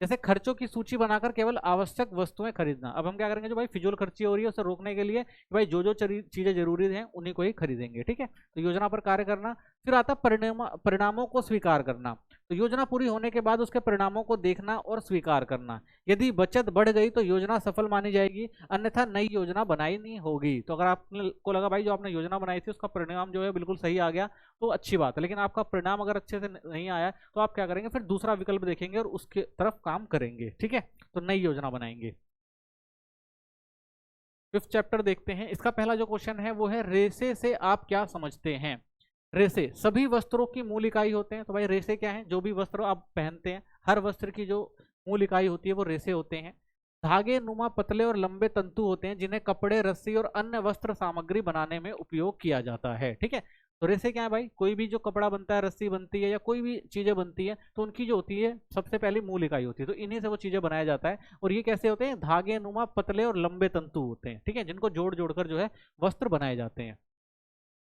जैसे खर्चों की सूची बनाकर केवल आवश्यक वस्तुएं खरीदना। अब हम क्या करेंगे, जो भाई फिजूल खर्ची हो रही है उसे रोकने के लिए कि भाई जो जो चीजें जरूरी हैं उन्हीं को ही खरीदेंगे। ठीक है, तो योजना पर कार्य करना। फिर आता परिणामों को स्वीकार करना। तो योजना पूरी होने के बाद उसके परिणामों को देखना और स्वीकार करना। यदि बचत बढ़ गई तो योजना सफल मानी जाएगी, अन्यथा नई योजना बनाई नहीं होगी। तो अगर आपको लगा भाई जो आपने योजना बनाई थी उसका परिणाम जो है बिल्कुल सही आ गया तो अच्छी बात है, लेकिन आपका परिणाम अगर अच्छे से नहीं आया तो आप क्या करेंगे, फिर दूसरा विकल्प देखेंगे और उसके तरफ काम करेंगे। ठीक है, तो नई योजना बनाएंगे। 5th चैप्टर देखते हैं। इसका पहला जो क्वेश्चन है वो है, रेसे से आप क्या समझते हैं। रेसे सभी वस्त्रों की मूल इकाई होते हैं। तो भाई रेसे क्या है, जो भी वस्त्र आप पहनते हैं हर वस्त्र की जो मूल इकाई होती है वो रेसे होते हैं। धागे नुमा पतले और लंबे तंतु होते हैं जिन्हें कपड़े, रस्सी और अन्य वस्त्र सामग्री बनाने में उपयोग किया जाता है। ठीक है, तो रेसे क्या है भाई, कोई भी जो कपड़ा बनता है, रस्सी बनती है या कोई भी चीजें बनती है तो उनकी जो होती है सबसे पहली मूल इकाई होती है, तो इन्हीं से वो चीजें बनाया जाता है। और ये कैसे होते हैं, धागे नुमा पतले और लंबे तंतु होते हैं। ठीक है, जिनको जोड़ जोड़कर जो है वस्त्र बनाए जाते हैं।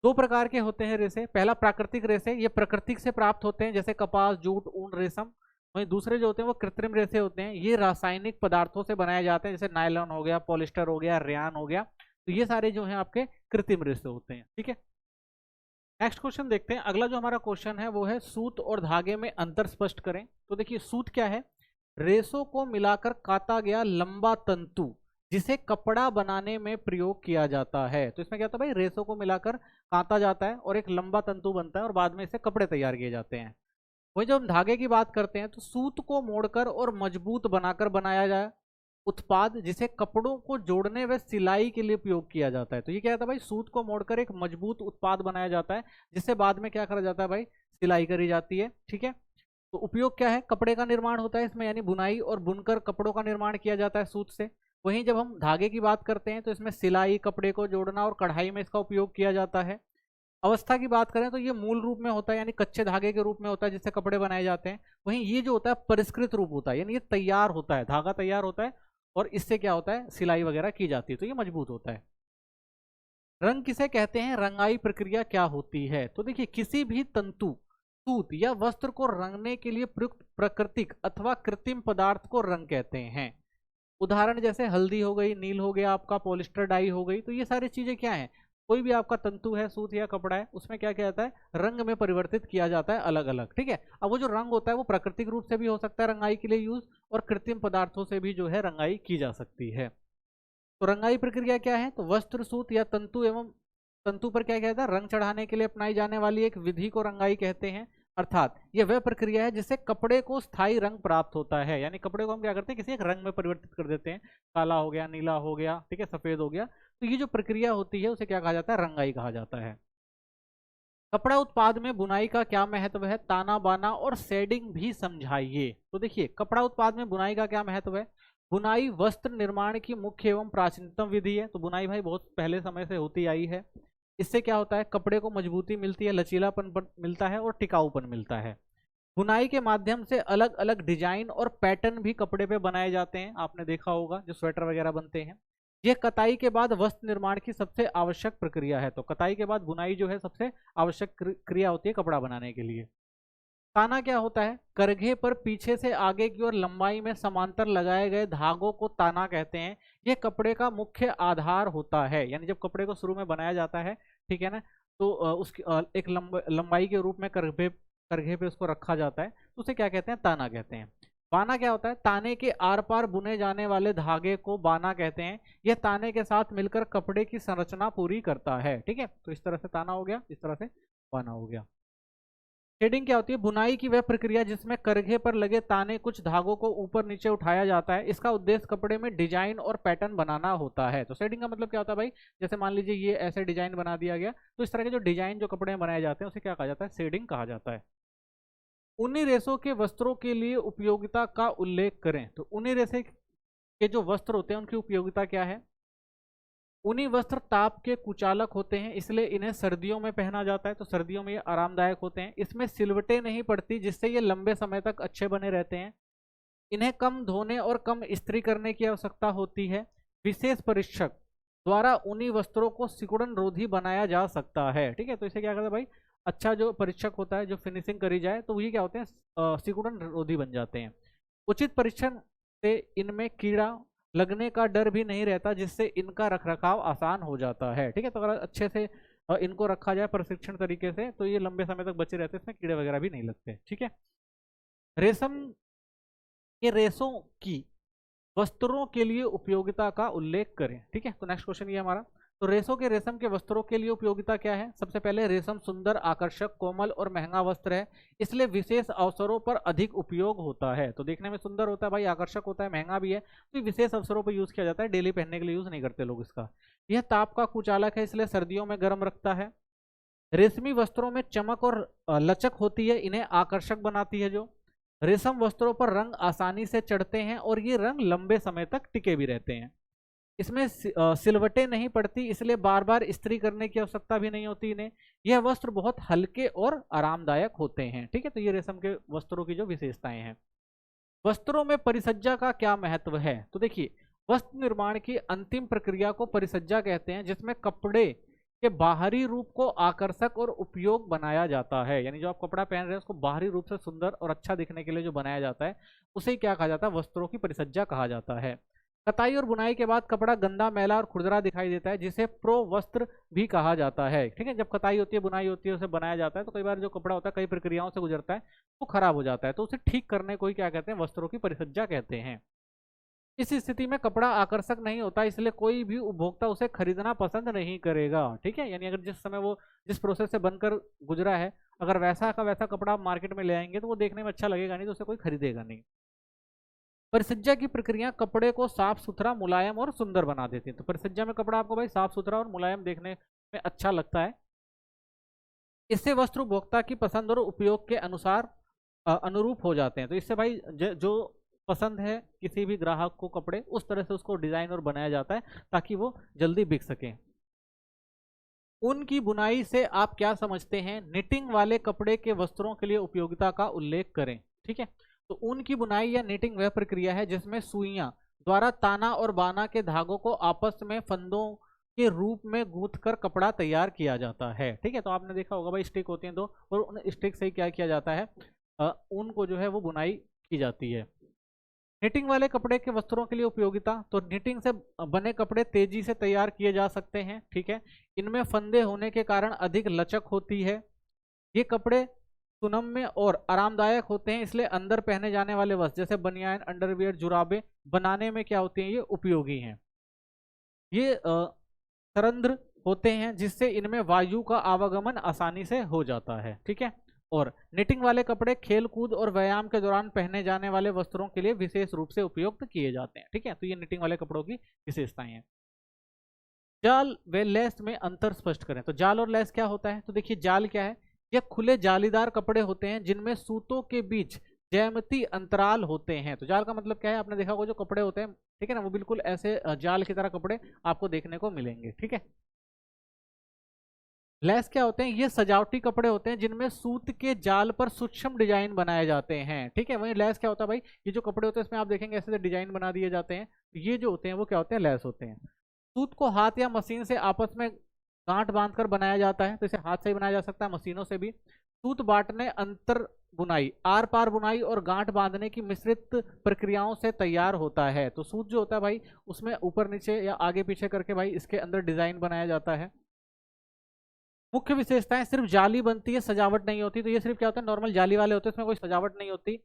2 प्रकार के होते हैं रेसे। पहला प्राकृतिक रेसे, ये प्रकृति से प्राप्त होते हैं जैसे कपास, जूट, ऊन, रेशम। वहीं दूसरे जो होते हैं वो कृत्रिम रेसे होते हैं, ये रासायनिक पदार्थों से बनाए जाते हैं जैसे नायलॉन हो गया, पॉलिस्टर हो गया, रेयान हो गया। तो ये सारे जो हैं आपके कृत्रिम रेसे होते हैं। ठीक है, नेक्स्ट क्वेश्चन देखते हैं। अगला जो हमारा क्वेश्चन है वो है, सूत और धागे में अंतर स्पष्ट करें। तो देखिए सूत क्या है, रेसों को मिलाकर काता गया लंबा तंतु जिसे कपड़ा बनाने में प्रयोग किया जाता है। तो इसमें क्या होता है भाई, रेसों को मिलाकर काता जाता है और एक लंबा तंतु बनता है और बाद में इसे कपड़े तैयार किए जाते हैं। वही जब हम धागे की बात करते हैं तो सूत को मोड़कर और मजबूत बनाकर बनाया जाए उत्पाद जिसे कपड़ों को जोड़ने व सिलाई के लिए उपयोग किया जाता है। तो ये क्या होता है भाई, सूत को मोड़कर एक मजबूत उत्पाद बनाया जाता है जिससे बाद में क्या करा जाता है भाई, सिलाई करी जाती है। ठीक है, तो उपयोग क्या है, कपड़े का निर्माण होता है इसमें, यानी बुनाई और बुनकर कपड़ों का निर्माण किया जाता है सूत से। वहीं जब हम धागे की बात करते हैं तो इसमें सिलाई, कपड़े को जोड़ना और कढ़ाई में इसका उपयोग किया जाता है। अवस्था की बात करें तो ये मूल रूप में होता है, यानी कच्चे धागे के रूप में होता है जिससे कपड़े बनाए जाते हैं। वहीं ये जो होता है परिष्कृत रूप होता है, यानी ये तैयार होता है, धागा तैयार होता है और इससे क्या होता है, सिलाई वगैरह की जाती है, तो ये मजबूत होता है। रंग किसे कहते हैं, रंगाई प्रक्रिया क्या होती है। तो देखिए किसी भी तंतु, सूत या वस्त्र को रंगने के लिए प्रयुक्त प्राकृतिक अथवा कृत्रिम पदार्थ को रंग कहते हैं। उदाहरण जैसे हल्दी हो गई, नील हो गया आपका, पॉलिस्टर डाई हो गई। तो ये सारी चीजें क्या है, कोई भी आपका तंतु है, सूत या कपड़ा है, उसमें क्या किया जाता है, रंग में परिवर्तित किया जाता है अलग अलग। ठीक है, अब वो जो रंग होता है वो प्राकृतिक रूप से भी हो सकता है रंगाई के लिए यूज, और कृत्रिम पदार्थों से भी जो है रंगाई की जा सकती है। तो रंगाई प्रक्रिया क्या है, तो वस्त्र, सूत या तंतु एवं तंतु पर क्या कहता है, रंग चढ़ाने के लिए अपनाई जाने वाली एक विधि को रंगाई कहते हैं। अर्थात यह वह प्रक्रिया है जिससे कपड़े को स्थायी रंग प्राप्त होता है, यानी कपड़े को हम क्या करते हैं, किसी एक रंग में परिवर्तित कर देते हैं, काला हो गया, नीला हो गया, ठीक है, सफेद हो गया। तो ये जो प्रक्रिया होती है उसे क्या कहा जाता है, रंगाई कहा जाता है। कपड़ा उत्पाद में बुनाई का क्या महत्व है, ताना बाना और शेडिंग भी समझाइए। तो देखिए कपड़ा उत्पाद में बुनाई का क्या महत्व है। बुनाई वस्त्र निर्माण की मुख्य एवं प्राचीनतम विधि है। तो बुनाई भाई बहुत पहले समय से होती आई है। इससे क्या होता है, कपड़े को मजबूती मिलती है, लचीलापन मिलता है और टिकाऊपन मिलता है। बुनाई के माध्यम से अलग अलग डिजाइन और पैटर्न भी कपड़े पे बनाए जाते हैं, आपने देखा होगा जो स्वेटर वगैरह बनते हैं। ये कताई के बाद वस्त्र निर्माण की सबसे आवश्यक प्रक्रिया है। तो कताई के बाद बुनाई जो है सबसे आवश्यक क्रिया होती है कपड़ा बनाने के लिए। ताना क्या होता है? करघे पर पीछे से आगे की ओर लंबाई में समांतर लगाए गए धागों को ताना कहते हैं। यह कपड़े का मुख्य आधार होता है। यानी जब कपड़े को शुरू में बनाया जाता है, ठीक है ना, तो उसकी एक लंबाई के रूप में करघे करघे पे उसको रखा जाता है, तो उसे क्या कहते हैं? ताना कहते हैं। बाना क्या होता है? ताने के आर पार बुने जाने वाले धागे को बाना कहते हैं। यह ताने के साथ मिलकर कपड़े की संरचना पूरी करता है। ठीक है, तो इस तरह से ताना हो गया, इस तरह से बाना हो गया। शेडिंग क्या होती है? बुनाई की वह प्रक्रिया जिसमें करघे पर लगे ताने कुछ धागों को ऊपर नीचे उठाया जाता है। इसका उद्देश्य कपड़े में डिजाइन और पैटर्न बनाना होता है। तो शेडिंग का मतलब क्या होता है भाई? जैसे मान लीजिए ये ऐसे डिजाइन बना दिया गया, तो इस तरह के जो डिजाइन जो कपड़े में बनाए जाते हैं उसे क्या कहा जाता है? शेडिंग कहा जाता है। ऊनी रेशों के वस्त्रों के लिए उपयोगिता का उल्लेख करें। तो ऊनी रेशे के जो वस्त्र होते हैं उनकी उपयोगिता क्या है? ऊनी वस्त्र ताप के कुचालक होते हैं, इसलिए इन्हें सर्दियों में पहना जाता है। तो सर्दियों में ये आरामदायक होते हैं। इसमें सिलवटें नहीं पड़ती, जिससे ये लंबे समय तक अच्छे बने रहते हैं। इन्हें कम धोने और कम इस्त्री करने की आवश्यकता होती है। विशेष परीक्षक द्वारा ऊनी वस्त्रों को सिकुड़न रोधी बनाया जा सकता है। ठीक है, तो इसे क्या कहते हैं भाई? अच्छा जो परीक्षक होता है, जो फिनिशिंग करी जाए, तो ये क्या होते हैं? सिकुड़न रोधी बन जाते हैं। उचित परीक्षण से इनमें कीड़ा लगने का डर भी नहीं रहता, जिससे इनका रखरखाव आसान हो जाता है। ठीक है, तो अगर अच्छे से इनको रखा जाए प्रशिक्षण तरीके से, तो ये लंबे समय तक बचे रहते हैं, इसमें कीड़े वगैरह भी नहीं लगते। ठीक है, रेशम के रेशों की वस्त्रों के लिए उपयोगिता का उल्लेख करें। ठीक है, तो नेक्स्ट क्वेश्चन ये हमारा। तो रेशों के रेशम के वस्त्रों के लिए उपयोगिता क्या है? सबसे पहले रेशम सुंदर, आकर्षक, कोमल और महंगा वस्त्र है, इसलिए विशेष अवसरों पर अधिक उपयोग होता है। तो देखने में सुंदर होता है भाई, आकर्षक होता है, महंगा भी है, तो विशेष अवसरों पर यूज किया जाता है, डेली पहनने के लिए यूज नहीं करते लोग इसका। यह ताप का कुचालक है, इसलिए सर्दियों में गर्म रखता है। रेशमी वस्त्रों में चमक और लचक होती है, इन्हें आकर्षक बनाती है। जो रेशम वस्त्रों पर रंग आसानी से चढ़ते हैं और ये रंग लंबे समय तक टिके भी रहते हैं। इसमें सिलवटें नहीं पड़ती, इसलिए बार बार इस्त्री करने की आवश्यकता भी नहीं होती इन्हें। यह वस्त्र बहुत हल्के और आरामदायक होते हैं। ठीक है, तो ये रेशम के वस्त्रों की जो विशेषताएं हैं। वस्त्रों में परिसज्जा का क्या महत्व है? तो देखिए, वस्त्र निर्माण की अंतिम प्रक्रिया को परिसज्जा कहते हैं, जिसमें कपड़े के बाहरी रूप को आकर्षक और उपयोग बनाया जाता है। यानी जो आप कपड़ा पहन रहे हैं उसको बाहरी रूप से सुंदर और अच्छा दिखने के लिए जो बनाया जाता है, उसे क्या कहा जाता है? वस्त्रों की परिसज्जा कहा जाता है। कताई और बुनाई के बाद कपड़ा गंदा, मैला और खुरदरा दिखाई देता है, जिसे प्रो वस्त्र भी कहा जाता है। ठीक है, जब कताई होती है, बुनाई होती है, उसे बनाया जाता है, तो कई बार जो कपड़ा होता है कई प्रक्रियाओं से गुजरता है, वो खराब हो जाता है, तो उसे ठीक करने को ही क्या कहते हैं? वस्त्रों की परिसज्जा कहते हैं। इस स्थिति में कपड़ा आकर्षक नहीं होता, इसलिए कोई भी उपभोक्ता उसे खरीदना पसंद नहीं करेगा। ठीक है, यानी अगर जिस समय वो जिस प्रोसेस से बनकर गुजरा है, अगर वैसा का वैसा कपड़ा आप मार्केट में ले आएंगे तो वो देखने में अच्छा लगेगा नहीं, तो उसे कोई खरीदेगा नहीं। परिसज्जा की प्रक्रिया कपड़े को साफ सुथरा, मुलायम और सुंदर बना देती है। तो परिसज्जा में कपड़ा आपको भाई साफ सुथरा और मुलायम देखने में अच्छा लगता है। इससे वस्त्र उपभोक्ता की पसंद और उपयोग के अनुसार अनुरूप हो जाते हैं। तो इससे भाई जो पसंद है किसी भी ग्राहक को कपड़े, उस तरह से उसको डिजाइन और बनाया जाता है ताकि वो जल्दी बिक सके। ऊन की बुनाई से आप क्या समझते हैं? निटिंग वाले कपड़े के वस्त्रों के लिए उपयोगिता का उल्लेख करें। ठीक है, तो ऊन की बुनाई या निटिंग वह प्रक्रिया है जिसमें सुइयां द्वारा ताना और बाना के धागों को आपस में फंदों के रूप में गूंथ कर कपड़ा तैयार किया जाता है। ठीक है, तो आपने देखा होगा भाई स्टिक होती हैं दो, और उन स्टिक से क्या किया जाता है? ऊन को जो है वो बुनाई की जाती है। निटिंग वाले कपड़े के वस्त्रों के लिए उपयोगिता। तो निटिंग से बने कपड़े तेजी से तैयार किए जा सकते हैं। ठीक है, इनमें फंदे होने के कारण अधिक लचक होती है। ये कपड़े सुनम्य और आरामदायक होते हैं, इसलिए अंदर पहने जाने वाले वस्त्र जैसे बनियान, अंडरवियर, जुराबे बनाने में क्या होती हैं? ये उपयोगी हैं। ये सरंध्र होते हैं, जिससे इनमें वायु का आवागमन आसानी से हो जाता है। ठीक है, और निटिंग वाले कपड़े खेल कूद और व्यायाम के दौरान पहने जाने वाले वस्त्रों के लिए विशेष रूप से उपयुक्त किए जाते हैं। ठीक है, तो ये निटिंग वाले कपड़ों की विशेषताएं हैं। जाल व लेस में अंतर स्पष्ट करें। तो जाल और लेस क्या होता है? तो देखिए, जाल क्या है? यह खुले जालीदार कपड़े होते हैं जिनमें सूतों के बीच ज्यामितीय अंतराल होते हैं। तो जाल का मतलब क्या है? आपने देखा होगा जो कपड़े होते हैं, ठीक है ना, वो बिल्कुल ऐसे जाल की तरह कपड़े आपको देखने को मिलेंगे। ठीक है, लेस क्या होते हैं? ये सजावटी कपड़े होते हैं जिनमें सूत के जाल पर सूक्ष्म डिजाइन बनाए जाते हैं। ठीक है, वहीं लेस क्या होता है भाई? ये जो कपड़े होते हैं इसमें आप देखेंगे ऐसे डिजाइन बना दिए जाते हैं, ये जो होते हैं वो क्या होते हैं? लेस होते हैं। सूत को हाथ या मशीन से आपस में गांठ बांधकर बनाया जाता है, तो इसे हाथ से ही बनाया जा सकता है, मशीनों से भी। सूत बांटने, अंतर बुनाई, आर पार बुनाई और गांठ बांधने की मिश्रित प्रक्रियाओं से तैयार होता है। तो सूत जो होता है भाई, उसमें ऊपर नीचे या आगे पीछे करके भाई इसके अंदर डिजाइन बनाया जाता है। मुख्य विशेषताएं, सिर्फ जाली बनती है, सजावट नहीं होती। तो ये सिर्फ क्या होता है, नॉर्मल जाली वाले होते हैं, इसमें कोई सजावट नहीं होती।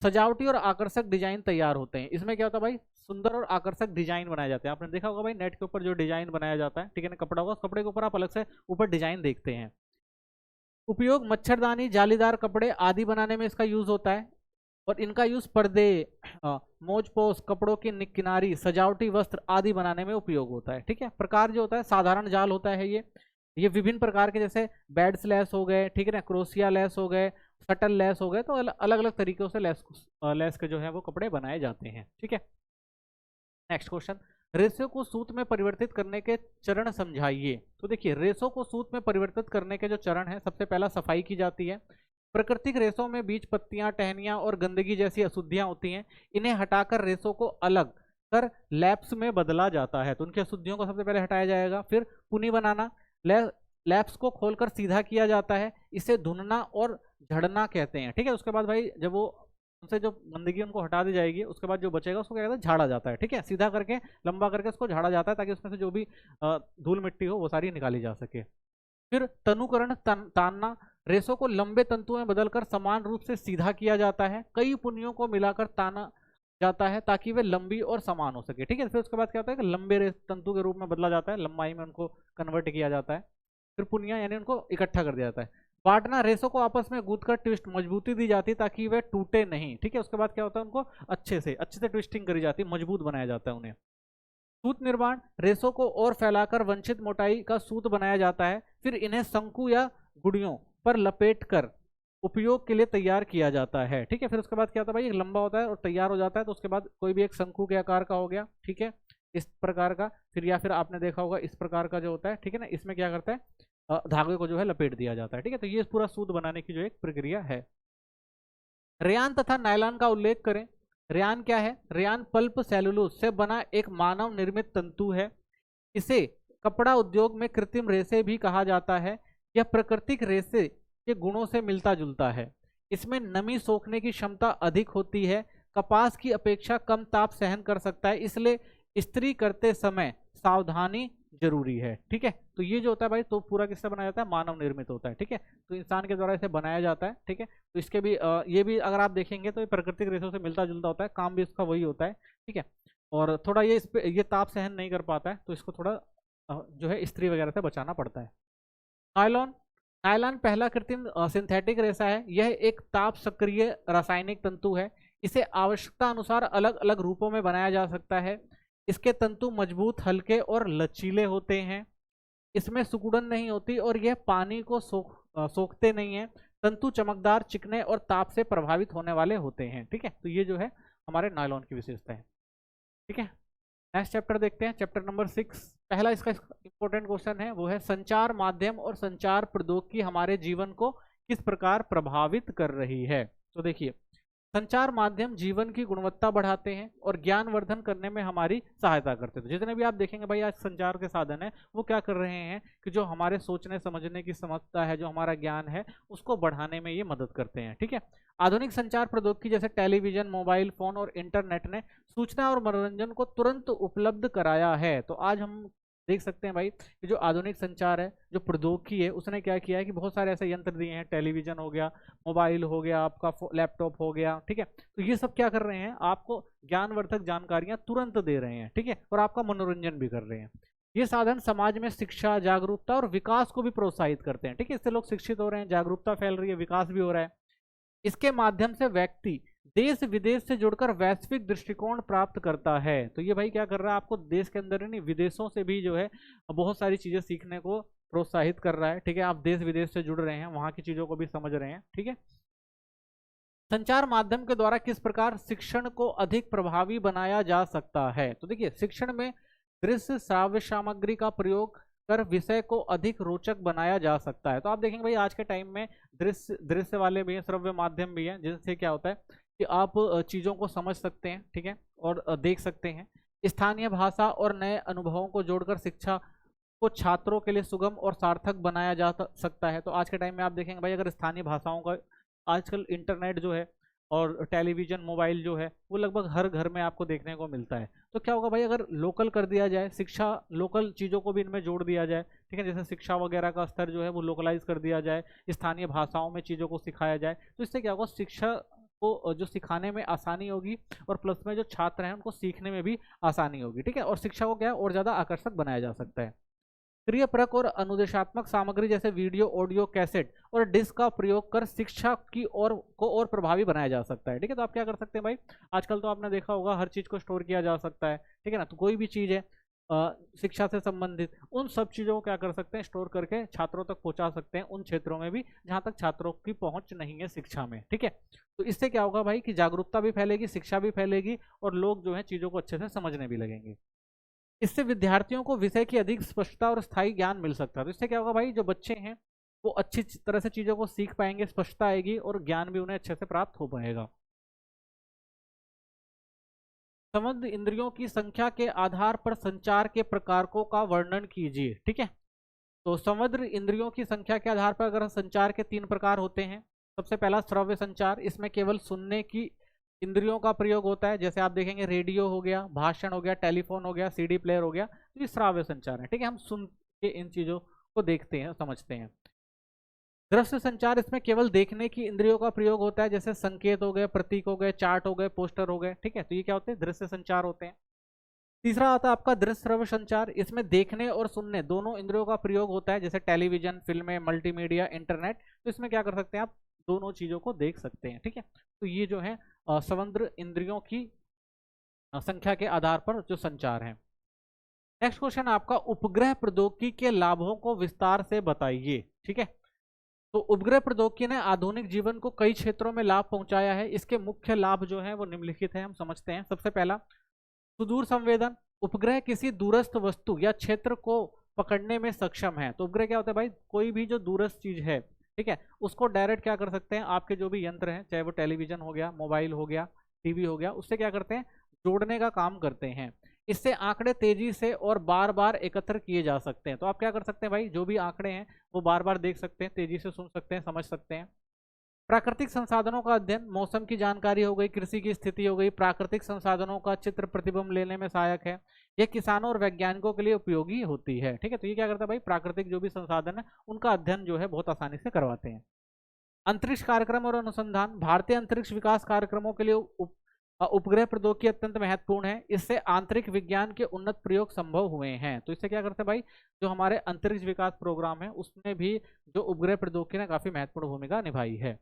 सजावटी और आकर्षक डिजाइन तैयार होते हैं। इसमें क्या होता है भाई, सुंदर और आकर्षक डिजाइन बनाए जाते हैं। आपने देखा होगा भाई नेट के ऊपर जो डिजाइन बनाया जाता है, ठीक है ना, कपड़ा होगा, उस कपड़े के ऊपर आप अलग से ऊपर डिजाइन देखते हैं। उपयोग, मच्छरदानी, जालीदार कपड़े आदि बनाने में इसका यूज होता है। और इनका यूज पर्दे, मोजपोश, कपड़ों की किनारी, सजावटी वस्त्र आदि बनाने में उपयोग होता है। ठीक है, प्रकार जो होता है, साधारण जाल होता है ये विभिन्न प्रकार के, जैसे बेड्स लेस हो गए, ठीक है ना, क्रोशिया लेस हो गए, शटल लेस हो गए, तो अलग अलग तरीकों से लेस के जो है वो कपड़े बनाए जाते हैं। ठीक है, नेक्स्ट क्वेश्चन, रेशों को सूत में परिवर्तित करने के चरण समझाइए। तो देखिए, रेशों को सूत में परिवर्तित करने के जो चरण है, सबसे पहला सफाई की जाती है। प्राकृतिक रेशों में बीज, पत्तियां, टहनियां और गंदगी जैसी अशुद्धियां होती हैं। इन्हें हटाकर रेशों को अलग कर लैप्स में बदला जाता है। तो उनकी अशुद्धियों को सबसे पहले हटाया जाएगा। फिर पुनी बनाना, लैप्स को खोलकर सीधा किया जाता है। इसे धुनना और झड़ना कहते हैं। ठीक है, उसके बाद भाई जब वो उनसे जो गंदगी उनको हटा दी जाएगी, उसके बाद जो बचेगा उसको क्या कहते हैं, झाड़ा जाता है। ठीक है, सीधा करके लंबा करके उसको झाड़ा जाता है, ताकि उसमें से जो भी धूल मिट्टी हो वो सारी निकाली जा सके। फिर तनुकरण, तानना, रेशों को लंबे तंतुओं में बदलकर समान रूप से सीधा किया जाता है। कई पुनियों को मिलाकर ताना जाता है ताकि वे लंबी और समान हो सके। ठीक है, फिर उसके बाद क्या होता है कि लंबे तंतु के रूप में बदला जाता है, लंबाई में उनको कन्वर्ट किया जाता है। फिर पुनिया यानी उनको इकट्ठा कर दिया जाता है। बांटना, रेशों को आपस में गूंथकर ट्विस्ट, मजबूती दी जाती है ताकि वे टूटे नहीं। ठीक है, उसके बाद क्या होता है, उनको अच्छे से ट्विस्टिंग करी जाती है, मजबूत बनाया जाता है उन्हें। सूत निर्माण, रेशों को और फैलाकर वंचित मोटाई का सूत बनाया जाता है। फिर इन्हें शंकु या गुड़ियों पर लपेट कर उपयोग के लिए तैयार किया जाता है। ठीक है, फिर उसके बाद क्या होता है भाई, लंबा होता है और तैयार हो जाता है। तो उसके बाद कोई भी एक शंकु के आकार का हो गया, ठीक है, इस प्रकार का। फिर या फिर आपने देखा होगा इस प्रकार का जो होता है, ठीक है ना, इसमें क्या करता है, धागे को जो है लपेट दिया जाता है। ठीक है, तो ये पूरा सूत बनाने की जो एक प्रक्रिया है। रेयान तथा नायलॉन का उल्लेख करें। रेयान क्या है, रेयान पल्प सेलुलोज से बना एक मानव निर्मित तंतु है। इसे कपड़ा उद्योग में कृत्रिम रेशे भी कहा जाता है। यह प्राकृतिक रेशे के गुणों से मिलता जुलता है। इसमें नमी सोखने की क्षमता अधिक होती है। कपास की अपेक्षा कम ताप सहन कर सकता है, इसलिए इस्त्री करते समय सावधानी जरूरी है। ठीक है, तो ये जो होता है भाई, तो पूरा किससे बनाया जाता है, मानव निर्मित होता है। ठीक है, तो इंसान के द्वारा इसे बनाया जाता है। ठीक है, तो इसके भी ये भी अगर आप देखेंगे तो ये प्राकृतिक रेशों से मिलता जुलता होता है, काम भी इसका वही होता है। ठीक है, और थोड़ा ये इस पे ये ताप सहन नहीं कर पाता है, तो इसको थोड़ा जो है इस्त्री वगैरह से बचाना पड़ता है। नायलॉन, नायलॉन पहला कृत्रिम सिंथेटिक रेशा है। यह एक ताप सक्रिय रासायनिक तंतु है। इसे आवश्यकता अनुसार अलग अलग रूपों में बनाया जा सकता है। इसके तंतु मजबूत, हल्के और लचीले होते हैं। इसमें सिकुड़न नहीं होती और यह पानी को सोखते नहीं है। तंतु चमकदार, चिकने और ताप से प्रभावित होने वाले होते हैं। ठीक है, तो ये जो है हमारे नायलॉन की विशेषता है। ठीक है, नेक्स्ट चैप्टर देखते हैं, चैप्टर नंबर 6। पहला इसका इंपॉर्टेंट क्वेश्चन है, वो है संचार माध्यम और संचार प्रौद्योगिकी हमारे जीवन को किस प्रकार प्रभावित कर रही है। तो देखिए, संचार माध्यम जीवन की गुणवत्ता बढ़ाते हैं और ज्ञानवर्धन करने में हमारी सहायता करते हैं। तो जितने भी आप देखेंगे भाई आज संचार के साधन है, वो क्या कर रहे हैं कि जो हमारे सोचने समझने की क्षमता है, जो हमारा ज्ञान है, उसको बढ़ाने में ये मदद करते हैं। ठीक है, आधुनिक संचार प्रौद्योगिकी जैसे टेलीविजन, मोबाइल फोन और इंटरनेट ने सूचना और मनोरंजन को तुरंत उपलब्ध कराया है। तो आज हम देख सकते हैं भाई कि जो आधुनिक संचार है, जो प्रौद्योगिकी है, उसने क्या किया है कि बहुत सारे ऐसे यंत्र दिए हैं, टेलीविजन हो गया, मोबाइल हो गया, आपका लैपटॉप हो गया। ठीक है, तो ये सब क्या कर रहे हैं, आपको ज्ञानवर्धक जानकारियां तुरंत दे रहे हैं। ठीक है, और आपका मनोरंजन भी कर रहे हैं। ये साधन समाज में शिक्षा, जागरूकता और विकास को भी प्रोत्साहित करते हैं। ठीक है, इससे लोग शिक्षित हो रहे हैं, जागरूकता फैल रही है, विकास भी हो रहा है। इसके माध्यम से व्यक्ति देश विदेश से जुड़कर वैश्विक दृष्टिकोण प्राप्त करता है। तो ये भाई क्या कर रहा है, आपको देश के अंदर ही नहीं, विदेशों से भी जो है बहुत सारी चीजें सीखने को प्रोत्साहित कर रहा है। ठीक है, आप देश विदेश से जुड़ रहे हैं, वहां की चीजों को भी समझ रहे हैं। ठीक है, संचार माध्यम के द्वारा किस प्रकार शिक्षण को अधिक प्रभावी बनाया जा सकता है। तो देखिए, शिक्षण में दृश्य श्राव्य सामग्री का प्रयोग कर विषय को अधिक रोचक बनाया जा सकता है। तो आप देखेंगे भाई आज के टाइम में दृश्य वाले भी हैं, श्रव्य माध्यम भी हैं, जिनसे क्या होता है कि आप चीज़ों को समझ सकते हैं। ठीक है, और देख सकते हैं। स्थानीय भाषा और नए अनुभवों को जोड़कर शिक्षा को छात्रों के लिए सुगम और सार्थक बनाया जा सकता है। तो आज के टाइम में आप देखेंगे भाई, अगर स्थानीय भाषाओं का आजकल इंटरनेट जो है और टेलीविजन मोबाइल जो है वो लगभग हर घर में आपको देखने को मिलता है। तो क्या होगा भाई, अगर लोकल कर दिया जाए, शिक्षा लोकल चीज़ों को भी इनमें जोड़ दिया जाए, ठीक है, जैसे शिक्षा वगैरह का स्तर जो है वो लोकलाइज कर दिया जाए, स्थानीय भाषाओं में चीज़ों को सिखाया जाए, तो इससे क्या होगा, शिक्षा को जो सिखाने में आसानी होगी और प्लस में जो छात्र हैं उनको सीखने में भी आसानी होगी, ठीक है, और शिक्षा को क्या है और ज़्यादा आकर्षक बनाया जा सकता है। क्रियापरक और अनुदेशात्मक सामग्री जैसे वीडियो, ऑडियो, कैसेट और डिस्क का प्रयोग कर शिक्षा की और प्रभावी बनाया जा सकता है, ठीक है। तो आप क्या कर सकते हैं भाई, आजकल तो आपने देखा होगा हर चीज़ को स्टोर किया जा सकता है, ठीक है ना। तो कोई भी चीज़ है शिक्षा से संबंधित, उन सब चीज़ों को क्या कर सकते हैं, स्टोर करके छात्रों तक पहुंचा सकते हैं, उन क्षेत्रों में भी जहां तक छात्रों की पहुंच नहीं है शिक्षा में, ठीक है। तो इससे क्या होगा भाई कि जागरूकता भी फैलेगी, शिक्षा भी फैलेगी और लोग जो है चीज़ों को अच्छे से समझने भी लगेंगे। इससे विद्यार्थियों को विषय की अधिक स्पष्टता और स्थायी ज्ञान मिल सकता है। तो इससे क्या होगा भाई, जो बच्चे हैं वो अच्छी तरह से चीज़ों को सीख पाएंगे, स्पष्टता आएगी और ज्ञान भी उन्हें अच्छे से प्राप्त हो पाएगा। संबद्ध इंद्रियों की संख्या के आधार पर संचार के प्रकारकों का वर्णन कीजिए, ठीक है। तो संबद्ध इंद्रियों की संख्या के आधार पर अगर संचार के 3 प्रकार होते हैं। सबसे पहला श्रव्य संचार, इसमें केवल सुनने की इंद्रियों का प्रयोग होता है, जैसे आप देखेंगे रेडियो हो गया, भाषण हो गया, टेलीफोन हो गया, सीडी प्लेयर हो गया, तो ये श्राव्य संचार है, ठीक है, हम सुन के इन चीज़ों को देखते हैं, समझते हैं। दृश्य संचार, इसमें केवल देखने की इंद्रियों का प्रयोग होता है, जैसे संकेत हो गए, प्रतीक हो गए, चार्ट हो गए, पोस्टर हो गए, ठीक है, तो ये क्या होते हैं, दृश्य संचार होते हैं। तीसरा आता है आपका दृश्य श्रव्य संचार, इसमें देखने और सुनने दोनों इंद्रियों का प्रयोग होता है, जैसे टेलीविजन, फिल्में, मल्टीमीडिया, इंटरनेट, तो इसमें क्या कर सकते हैं आप, दोनों चीजों को देख सकते हैं, ठीक है। तो ये जो है संबद्ध इंद्रियों की संख्या के आधार पर जो संचार है। नेक्स्ट क्वेश्चन आपका, उपग्रह प्रौद्योगिकी के लाभों को विस्तार से बताइए, ठीक है। तो उपग्रह प्रौद्योगिकी ने आधुनिक जीवन को कई क्षेत्रों में लाभ पहुंचाया है। इसके मुख्य लाभ जो है वो निम्नलिखित है, हम समझते हैं। सबसे पहला, सुदूर संवेदन, उपग्रह किसी दूरस्थ वस्तु या क्षेत्र को पकड़ने में सक्षम है। तो उपग्रह क्या होता है भाई, कोई भी जो दूरस्थ चीज है, ठीक है, उसको डायरेक्ट क्या कर सकते हैं, आपके जो भी यंत्र हैं, चाहे वो टेलीविजन हो गया, मोबाइल हो गया, टीवी हो गया, उससे क्या करते हैं, जोड़ने का काम करते हैं। इससे आंकड़े तेजी से और बार बार एकत्र किए जा सकते हैं। तो आप क्या कर सकते हैं भाई, जो भी आंकड़े हैं वो बार बार देख सकते हैं, तेजी से सुन सकते हैं, समझ सकते हैं। प्राकृतिक संसाधनों का अध्ययन, मौसम की जानकारी हो गई, कृषि की स्थिति हो गई, प्राकृतिक संसाधनों का चित्र प्रतिबिंब लेने में सहायक है। यह किसानों और वैज्ञानिकों के लिए उपयोगी होती है, ठीक है। तो ये क्या करता है भाई, प्राकृतिक जो भी संसाधन है उनका अध्ययन जो है बहुत आसानी से करवाते हैं। अंतरिक्ष कार्यक्रम और अनुसंधान, भारतीय अंतरिक्ष विकास कार्यक्रमों के लिए उपग्रह प्रौद्योगिकी अत्यंत महत्वपूर्ण है। इससे आंतरिक विज्ञान के उन्नत प्रयोग संभव हुए हैं। तो इससे क्या करते हैं भाई, जो हमारे अंतरिक्ष विकास प्रोग्राम है उसमें भी जो उपग्रह प्रौद्योगिकी ने काफी महत्वपूर्ण भूमिका निभाई है।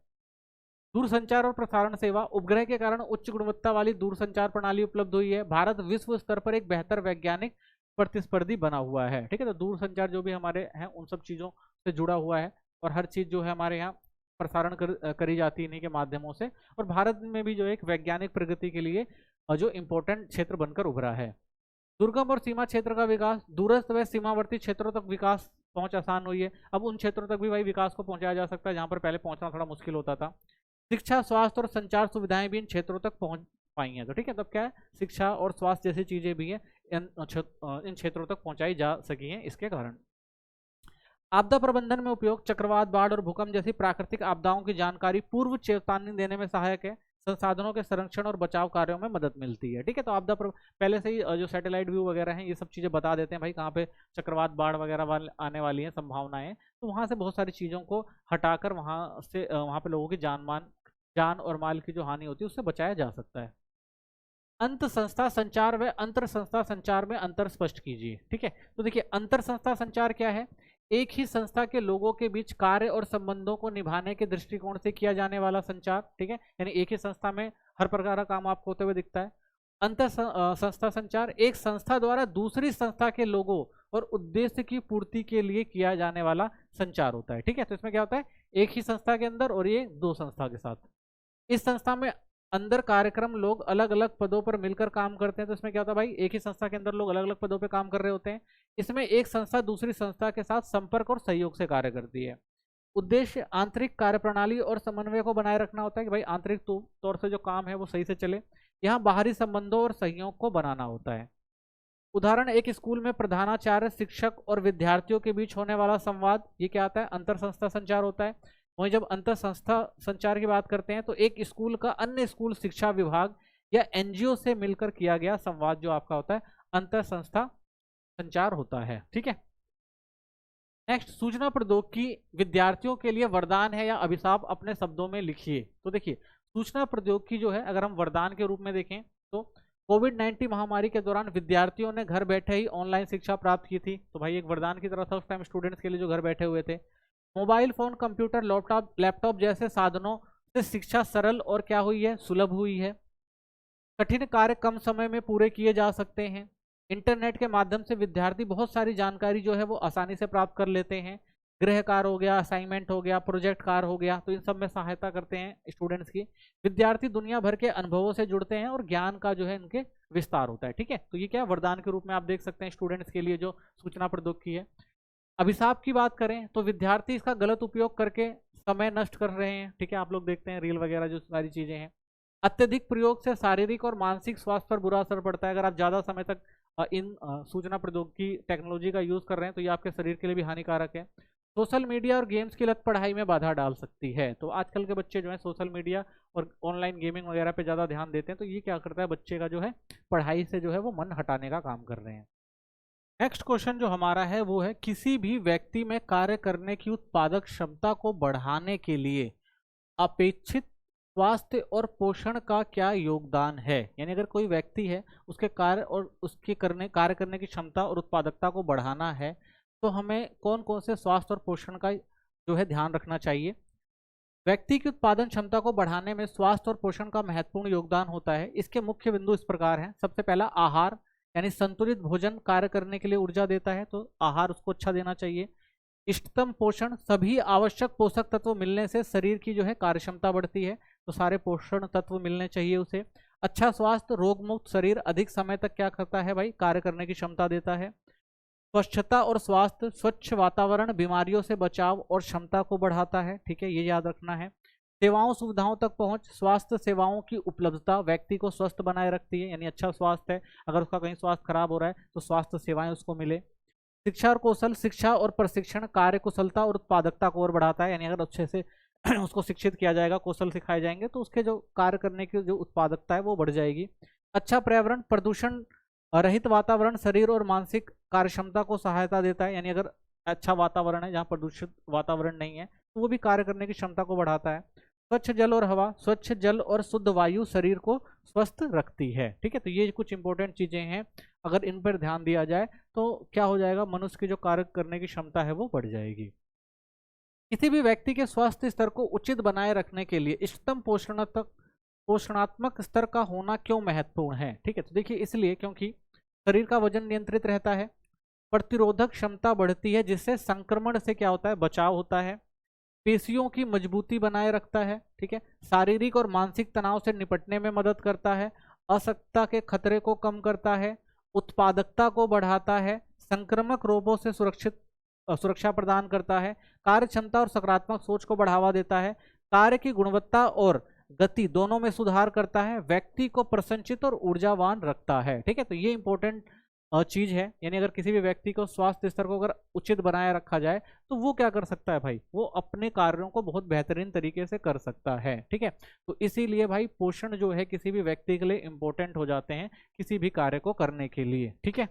दूरसंचार और प्रसारण सेवा, उपग्रह के कारण उच्च गुणवत्ता वाली दूरसंचार प्रणाली उपलब्ध हुई है। भारत विश्व स्तर पर एक बेहतर वैज्ञानिक प्रतिस्पर्धी बना हुआ है, ठीक है। तो दूरसंचार जो भी हमारे हैं उन सब चीज़ों से जुड़ा हुआ है और हर चीज़ जो है हमारे यहाँ प्रसारण करी जाती है इन्हीं के माध्यमों से। और भारत में भी जो एक वैज्ञानिक प्रगति के लिए जो इम्पोर्टेंट क्षेत्र बनकर उभरा है। दुर्गम और सीमा क्षेत्र का विकास, दूरस्थ व सीमावर्ती क्षेत्रों तक विकास पहुंच आसान हुई है। अब उन क्षेत्रों तक भी भाई विकास को पहुंचाया जा सकता है जहां पर पहले पहुंचना थोड़ा मुश्किल होता था। शिक्षा, स्वास्थ्य और संचार सुविधाएं भी इन क्षेत्रों तक पहुंच पाई हैं। तो ठीक है, तब क्या है, शिक्षा और स्वास्थ्य जैसी चीजें भी हैं इन क्षेत्रों तक पहुंचाई जा सकी हैं इसके कारण। आपदा प्रबंधन में उपयोग, चक्रवात, बाढ़ और भूकंप जैसी प्राकृतिक आपदाओं की जानकारी पूर्व चेतावनी देने में सहायक है। संसाधनों के संरक्षण और बचाव कार्यों में मदद मिलती है, ठीक है। तो आपदा पहले से ही जो सैटेलाइट व्यू वगैरह हैं ये सब चीज़ें बता देते हैं भाई कहाँ पे चक्रवात, बाढ़ वगैरह आने वाली हैं, संभावनाएं। तो वहाँ से बहुत सारी चीज़ों को हटाकर वहाँ पे लोगों की जान और माल की जो हानि होती है उससे बचाया जा सकता है। अंत संस्था संचार व अंतर संस्था संचार में अंतर स्पष्ट कीजिए, ठीक है। तो देखिए, अंतर संस्था संचार क्या है, एक ही संस्था के लोगों के बीच कार्य और संबंधों को निभाने के दृष्टिकोण से किया जाने वाला संचार, ठीक है। यानी एक ही संस्था में हर प्रकार का काम आपको होते हुए दिखता है। अंतर संस्था संचार, एक संस्था द्वारा दूसरी संस्था के लोगों और उद्देश्य की पूर्ति के लिए किया जाने वाला संचार होता है, ठीक है। तो इसमें क्या होता है, एक ही संस्था के अंदर और ये दो संस्था के साथ। इस संस्था में अंदर कार्यक्रम लोग अलग अलग पदों पर मिलकर काम करते हैं। तो इसमें क्या होता है भाई, एक ही संस्था के अंदर लोग अलग अलग पदों पर काम कर रहे होते हैं। इसमें एक संस्था दूसरी संस्था के साथ संपर्क और सहयोग से कार्य करती है। उद्देश्य आंतरिक कार्यप्रणाली और समन्वय को बनाए रखना होता है कि भाई आंतरिक तौर से जो काम है वो सही से चले। यहाँ बाहरी संबंधों और सहयोग को बनाना होता है। उदाहरण, एक स्कूल में प्रधानाचार्य, शिक्षक और विद्यार्थियों के बीच होने वाला संवाद, ये क्या आता है? अंतर संस्था संचार होता है। वहीं जब अंतर संस्था संचार की बात करते हैं तो एक स्कूल का अन्य स्कूल शिक्षा विभाग या एनजीओ से मिलकर किया गया संवाद जो आपका होता है अंतर संस्था संचार होता है। ठीक है। नेक्स्ट, सूचना प्रौद्योगिकी विद्यार्थियों के लिए वरदान है या अभिशाप? अपने शब्दों में लिखिए। तो देखिए, सूचना प्रौद्योगिकी जो है अगर हम वरदान के रूप में देखें तो कोविड-19 महामारी के दौरान विद्यार्थियों ने घर बैठे ही ऑनलाइन शिक्षा प्राप्त की थी, तो भाई एक वरदान की तरह था उस टाइम स्टूडेंट्स के लिए जो घर बैठे हुए थे। मोबाइल फोन, कंप्यूटर, लैपटॉप जैसे साधनों से शिक्षा सरल और क्या हुई है? सुलभ हुई है। कठिन कार्य कम समय में पूरे किए जा सकते हैं। इंटरनेट के माध्यम से विद्यार्थी बहुत सारी जानकारी जो है वो आसानी से प्राप्त कर लेते हैं। गृह कार्य हो गया, असाइनमेंट हो गया, प्रोजेक्ट कार्य हो गया, तो इन सब में सहायता करते हैं स्टूडेंट्स की। विद्यार्थी दुनिया भर के अनुभवों से जुड़ते हैं और ज्ञान का जो है इनके विस्तार होता है। ठीक है, तो ये क्या वरदान के रूप में आप देख सकते हैं स्टूडेंट्स के लिए जो सूचना प्रौद्योगिकी है। अभिशाप की बात करें तो विद्यार्थी इसका गलत उपयोग करके समय नष्ट कर रहे हैं। ठीक है, आप लोग देखते हैं रील वगैरह जो सारी चीजें हैं। अत्यधिक प्रयोग से शारीरिक और मानसिक स्वास्थ्य पर बुरा असर पड़ता है। अगर आप ज्यादा समय तक इन सूचना प्रौद्योगिकी टेक्नोलॉजी का यूज कर रहे हैं तो ये आपके शरीर के लिए भी हानिकारक है। सोशल मीडिया और गेम्स की लत पढ़ाई में बाधा डाल सकती है। तो आजकल के बच्चे जो है सोशल मीडिया और ऑनलाइन गेमिंग वगैरह पे ज्यादा ध्यान देते हैं, तो ये क्या करता है बच्चे का जो है पढ़ाई से जो है वो मन हटाने का काम कर रहे हैं। नेक्स्ट क्वेश्चन जो हमारा है वो है, किसी भी व्यक्ति में कार्य करने की उत्पादक क्षमता को बढ़ाने के लिए अपेक्षित स्वास्थ्य और पोषण का क्या योगदान है? यानी अगर कोई व्यक्ति है उसके कार्य और उसके कार्य करने की क्षमता और उत्पादकता को बढ़ाना है तो हमें कौन कौन से स्वास्थ्य और पोषण का जो है ध्यान रखना चाहिए? व्यक्ति की उत्पादन क्षमता को बढ़ाने में स्वास्थ्य और पोषण का महत्वपूर्ण योगदान होता है। इसके मुख्य बिंदु इस प्रकार हैं। सबसे पहला, आहार, यानी संतुलित भोजन कार्य करने के लिए ऊर्जा देता है, तो आहार उसको अच्छा देना चाहिए। इष्टतम पोषण, सभी आवश्यक पोषक तत्व मिलने से शरीर की जो है कार्य क्षमता बढ़ती है, तो सारे पोषण तत्व मिलने चाहिए उसे। अच्छा स्वास्थ्य, रोग मुक्त शरीर अधिक समय तक क्या करता है भाई? कार्य करने की क्षमता देता है। स्वच्छता और स्वास्थ्य, स्वच्छ वातावरण बीमारियों से बचाव और क्षमता को बढ़ाता है। ठीक है, ये याद रखना है। सेवाओं सुविधाओं तक पहुंच, स्वास्थ्य सेवाओं की उपलब्धता व्यक्ति को स्वस्थ बनाए रखती है, यानी अच्छा स्वास्थ्य है, अगर उसका कहीं स्वास्थ्य खराब हो रहा है तो स्वास्थ्य सेवाएं उसको मिले। शिक्षा और कौशल, शिक्षा और प्रशिक्षण कार्य कुशलता और उत्पादकता को और बढ़ाता है, यानी अगर अच्छे से उसको शिक्षित किया जाएगा, कौशल सिखाए जाएंगे तो उसके जो कार्य करने की जो उत्पादकता है वो बढ़ जाएगी। अच्छा पर्यावरण, प्रदूषण रहित वातावरण शरीर और मानसिक कार्य क्षमता को सहायता देता है, यानी अगर अच्छा वातावरण है जहाँ प्रदूषित वातावरण नहीं है तो वो भी कार्य करने की क्षमता को बढ़ाता है। स्वच्छ जल और हवा, स्वच्छ जल और शुद्ध वायु शरीर को स्वस्थ रखती है। ठीक है, तो ये कुछ इंपॉर्टेंट चीजें हैं, अगर इन पर ध्यान दिया जाए तो क्या हो जाएगा? मनुष्य की जो कार्य करने की क्षमता है वो बढ़ जाएगी। किसी भी व्यक्ति के स्वास्थ्य स्तर को उचित बनाए रखने के लिए इष्टतम पोषणात्मक स्तर का होना क्यों महत्वपूर्ण है? ठीक है, तो देखिए इसलिए क्योंकि शरीर का वजन नियंत्रित रहता है, प्रतिरोधक क्षमता बढ़ती है जिससे संक्रमण से क्या होता है? बचाव होता है। पेशियों की मजबूती बनाए रखता है। ठीक है, शारीरिक और मानसिक तनाव से निपटने में मदद करता है, अशक्तता के खतरे को कम करता है, उत्पादकता को बढ़ाता है, संक्रामक रोगों से सुरक्षा प्रदान करता है, कार्य क्षमता और सकारात्मक सोच को बढ़ावा देता है, कार्य की गुणवत्ता और गति दोनों में सुधार करता है, व्यक्ति को प्रसन्नचित और ऊर्जावान रखता है। ठीक है, तो ये इंपॉर्टेंट चीज है, यानी अगर किसी भी व्यक्ति को स्वास्थ्य स्तर को अगर उचित बनाए रखा जाए तो वो क्या कर सकता है भाई? वो अपने कार्यों को बहुत बेहतरीन तरीके से कर सकता है। ठीक है, तो इसीलिए भाई पोषण जो है किसी भी व्यक्ति के लिए इंपॉर्टेंट हो जाते हैं किसी भी कार्य को करने के लिए। ठीक है,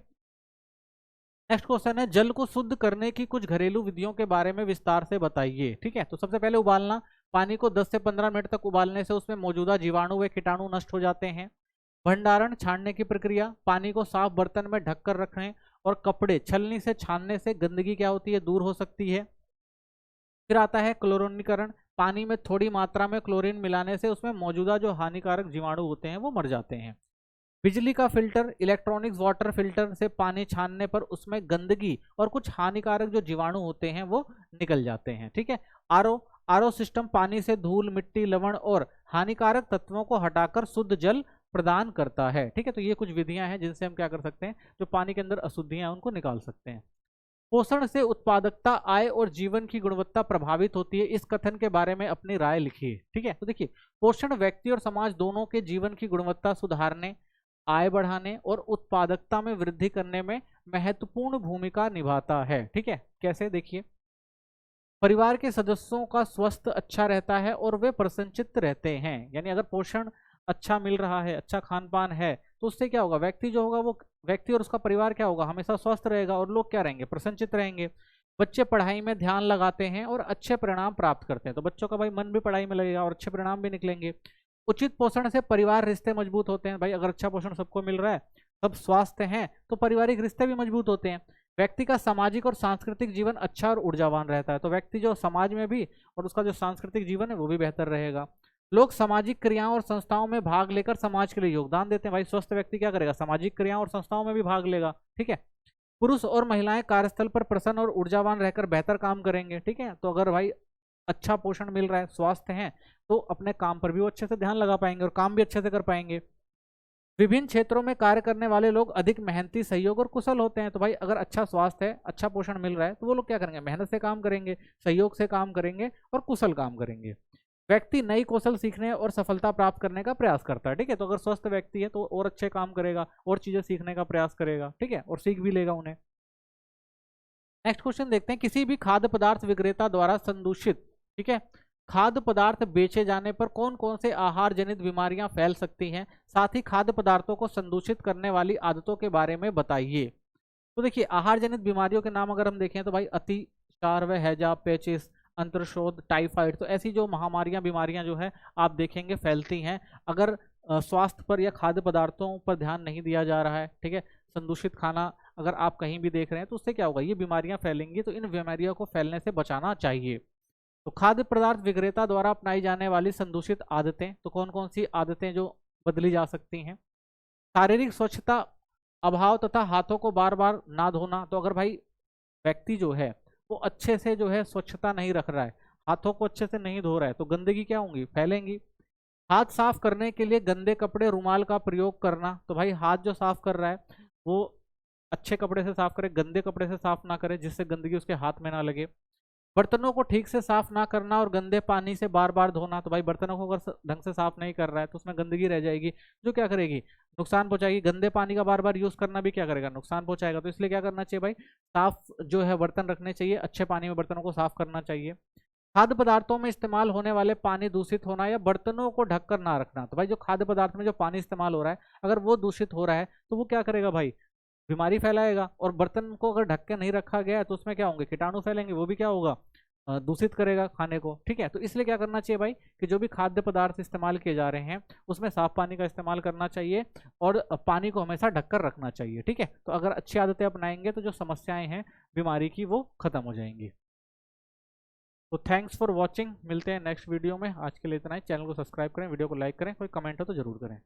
नेक्स्ट क्वेश्चन है, जल को शुद्ध करने की कुछ घरेलू विधियों के बारे में विस्तार से बताइए। ठीक है, तो सबसे पहले उबालना, पानी को 10 से 15 मिनट तक उबालने से उसमें मौजूदा जीवाणु व कीटाणु नष्ट हो जाते हैं। भंडारण, छानने की प्रक्रिया, पानी को साफ बर्तन में ढककर रखने और कपड़े छलनी से छानने से गंदगी क्या होती है? दूर हो सकती है। फिर आता है क्लोरीनीकरण, पानी में थोड़ी मात्रा में क्लोरीन मिलाने से उसमें मौजूदा जो हानिकारक जीवाणु होते हैं वो मर जाते हैं। बिजली का फिल्टर, इलेक्ट्रॉनिक्स वाटर फिल्टर से पानी छानने पर उसमें गंदगी और कुछ हानिकारक जो जीवाणु होते हैं वो निकल जाते हैं। ठीक है, आरओ सिस्टम पानी से धूल, मिट्टी, लवण और हानिकारक तत्वों को हटाकर शुद्ध जल प्रदान करता है। ठीक है, तो ये कुछ विधियां हैं जिनसे हम क्या कर सकते हैं? जो पानी के अंदर अशुद्धियां हैं उनको निकाल सकते हैं। पोषण से उत्पादकता, आय और जीवन की गुणवत्ता प्रभावित होती है, इस कथन के बारे में अपनी राय लिखिए। ठीक है, तो देखिए पोषण व्यक्ति और समाज दोनों के जीवन की गुणवत्ता सुधारने, आय बढ़ाने और उत्पादकता में वृद्धि करने में महत्वपूर्ण भूमिका निभाता है। ठीक है, कैसे देखिए, परिवार के सदस्यों का स्वास्थ्य अच्छा रहता है और वे प्रसन्नचित्त रहते हैं। यानी अगर पोषण अच्छा मिल रहा है, अच्छा खान पान है, तो उससे क्या होगा, व्यक्ति जो होगा वो व्यक्ति और उसका परिवार क्या होगा, हमेशा स्वस्थ रहेगा और लोग क्या रहेंगे, प्रसन्नचित्त रहेंगे। बच्चे पढ़ाई में ध्यान लगाते हैं और अच्छे परिणाम प्राप्त करते हैं, तो बच्चों का भाई मन भी पढ़ाई में लगेगा और अच्छे परिणाम भी निकलेंगे। उचित पोषण से परिवार रिश्ते मजबूत होते हैं। भाई अगर अच्छा पोषण सबको मिल रहा है, सब स्वास्थ्य हैं, तो पारिवारिक रिश्ते भी मजबूत होते हैं। व्यक्ति का सामाजिक और सांस्कृतिक जीवन अच्छा और ऊर्जावान रहता है, तो व्यक्ति जो समाज में भी और उसका जो सांस्कृतिक जीवन है वो भी बेहतर रहेगा। लोग सामाजिक क्रियाओं और संस्थाओं में भाग लेकर समाज के लिए योगदान देते हैं। भाई स्वस्थ व्यक्ति क्या करेगा, सामाजिक क्रियाओं और संस्थाओं में भी भाग लेगा। ठीक है, पुरुष और महिलाएं कार्यस्थल पर प्रसन्न और ऊर्जावान रहकर बेहतर काम करेंगे। ठीक है, तो अगर भाई अच्छा पोषण मिल रहा है, स्वास्थ्य है, तो अपने काम पर भी वो अच्छे से ध्यान लगा पाएंगे और काम भी अच्छे से कर पाएंगे। विभिन्न क्षेत्रों में कार्य करने वाले लोग अधिक मेहनती, सहयोग और कुशल होते हैं। तो भाई अगर अच्छा स्वास्थ्य है, अच्छा पोषण मिल रहा है, तो वो लोग क्या करेंगे, मेहनत से काम करेंगे, सहयोग से काम करेंगे और कुशल काम करेंगे। व्यक्ति नई कौशल सीखने और सफलता प्राप्त करने का प्रयास करता है। ठीक है, तो अगर स्वस्थ व्यक्ति है तो और अच्छे काम करेगा और चीजें सीखने का प्रयास करेगा। ठीक है, और सीख भी लेगा उन्हें। नेक्स्ट क्वेश्चन देखते हैं, किसी भी खाद्य पदार्थ विक्रेता द्वारा संदूषित, ठीक है, खाद्य पदार्थ बेचे जाने पर कौन कौन से आहार जनित बीमारियां फैल सकती हैं, साथ ही खाद्य पदार्थों को संदूषित करने वाली आदतों के बारे में बताइए। तो देखिए, आहार जनित बीमारियों के नाम अगर हम देखें तो भाई अतिसार व हैजा, पेचिस, अंत्रशोथ, टाइफाइड, तो ऐसी जो महामारियां, बीमारियां जो है आप देखेंगे फैलती हैं अगर स्वास्थ्य पर या खाद्य पदार्थों पर ध्यान नहीं दिया जा रहा है। ठीक है, संदूषित खाना अगर आप कहीं भी देख रहे हैं तो उससे क्या होगा, ये बीमारियां फैलेंगी, तो इन बीमारियों को फैलने से बचाना चाहिए। तो खाद्य पदार्थ विक्रेता द्वारा अपनाई जाने वाली संदूषित आदतें, तो कौन कौन सी आदतें जो बदली जा सकती हैं। शारीरिक स्वच्छता अभाव तथा हाथों को बार बार ना धोना, तो अगर भाई व्यक्ति जो है वो अच्छे से जो है स्वच्छता नहीं रख रहा है, हाथों को अच्छे से नहीं धो रहा है, तो गंदगी क्या होंगी, फैलेंगी। हाथ साफ करने के लिए गंदे कपड़े, रुमाल का प्रयोग करना, तो भाई हाथ जो साफ कर रहा है वो अच्छे कपड़े से साफ करे, गंदे कपड़े से साफ ना करे जिससे गंदगी उसके हाथ में ना लगे। बर्तनों को ठीक से साफ ना करना और गंदे पानी से बार बार धोना, तो भाई बर्तनों को अगर ढंग से साफ नहीं कर रहा है तो उसमें गंदगी रह जाएगी जो क्या करेगी, नुकसान पहुंचाएगी। गंदे पानी का बार बार यूज करना भी क्या करेगा, नुकसान पहुंचाएगा। तो इसलिए क्या करना चाहिए भाई, साफ जो है बर्तन रखने चाहिए, अच्छे पानी में बर्तनों को साफ करना चाहिए। खाद्य पदार्थों में इस्तेमाल होने वाले पानी दूषित होना या बर्तनों को ढककर ना रखना, तो भाई जो खाद्य पदार्थ में जो पानी इस्तेमाल हो रहा है अगर वो दूषित हो रहा है तो वो क्या करेगा भाई, बीमारी फैलाएगा। और बर्तन को अगर ढक के नहीं रखा गया है तो उसमें क्या होंगे, कीटाणु फैलेंगे, वो भी क्या होगा, दूषित करेगा खाने को। ठीक है, तो इसलिए क्या करना चाहिए भाई कि जो भी खाद्य पदार्थ इस्तेमाल किए जा रहे हैं उसमें साफ पानी का इस्तेमाल करना चाहिए और पानी को हमेशा ढककर रखना चाहिए। ठीक है, तो अगर अच्छी आदतें अपनाएंगे तो जो समस्याएं हैं बीमारी की वो खत्म हो जाएंगी। तो थैंक्स फॉर वॉचिंग, मिलते हैं नेक्स्ट वीडियो में। आज के लिए इतना ही। चैनल को सब्सक्राइब करें, वीडियो को लाइक करें, कोई कमेंट हो तो जरूर करें।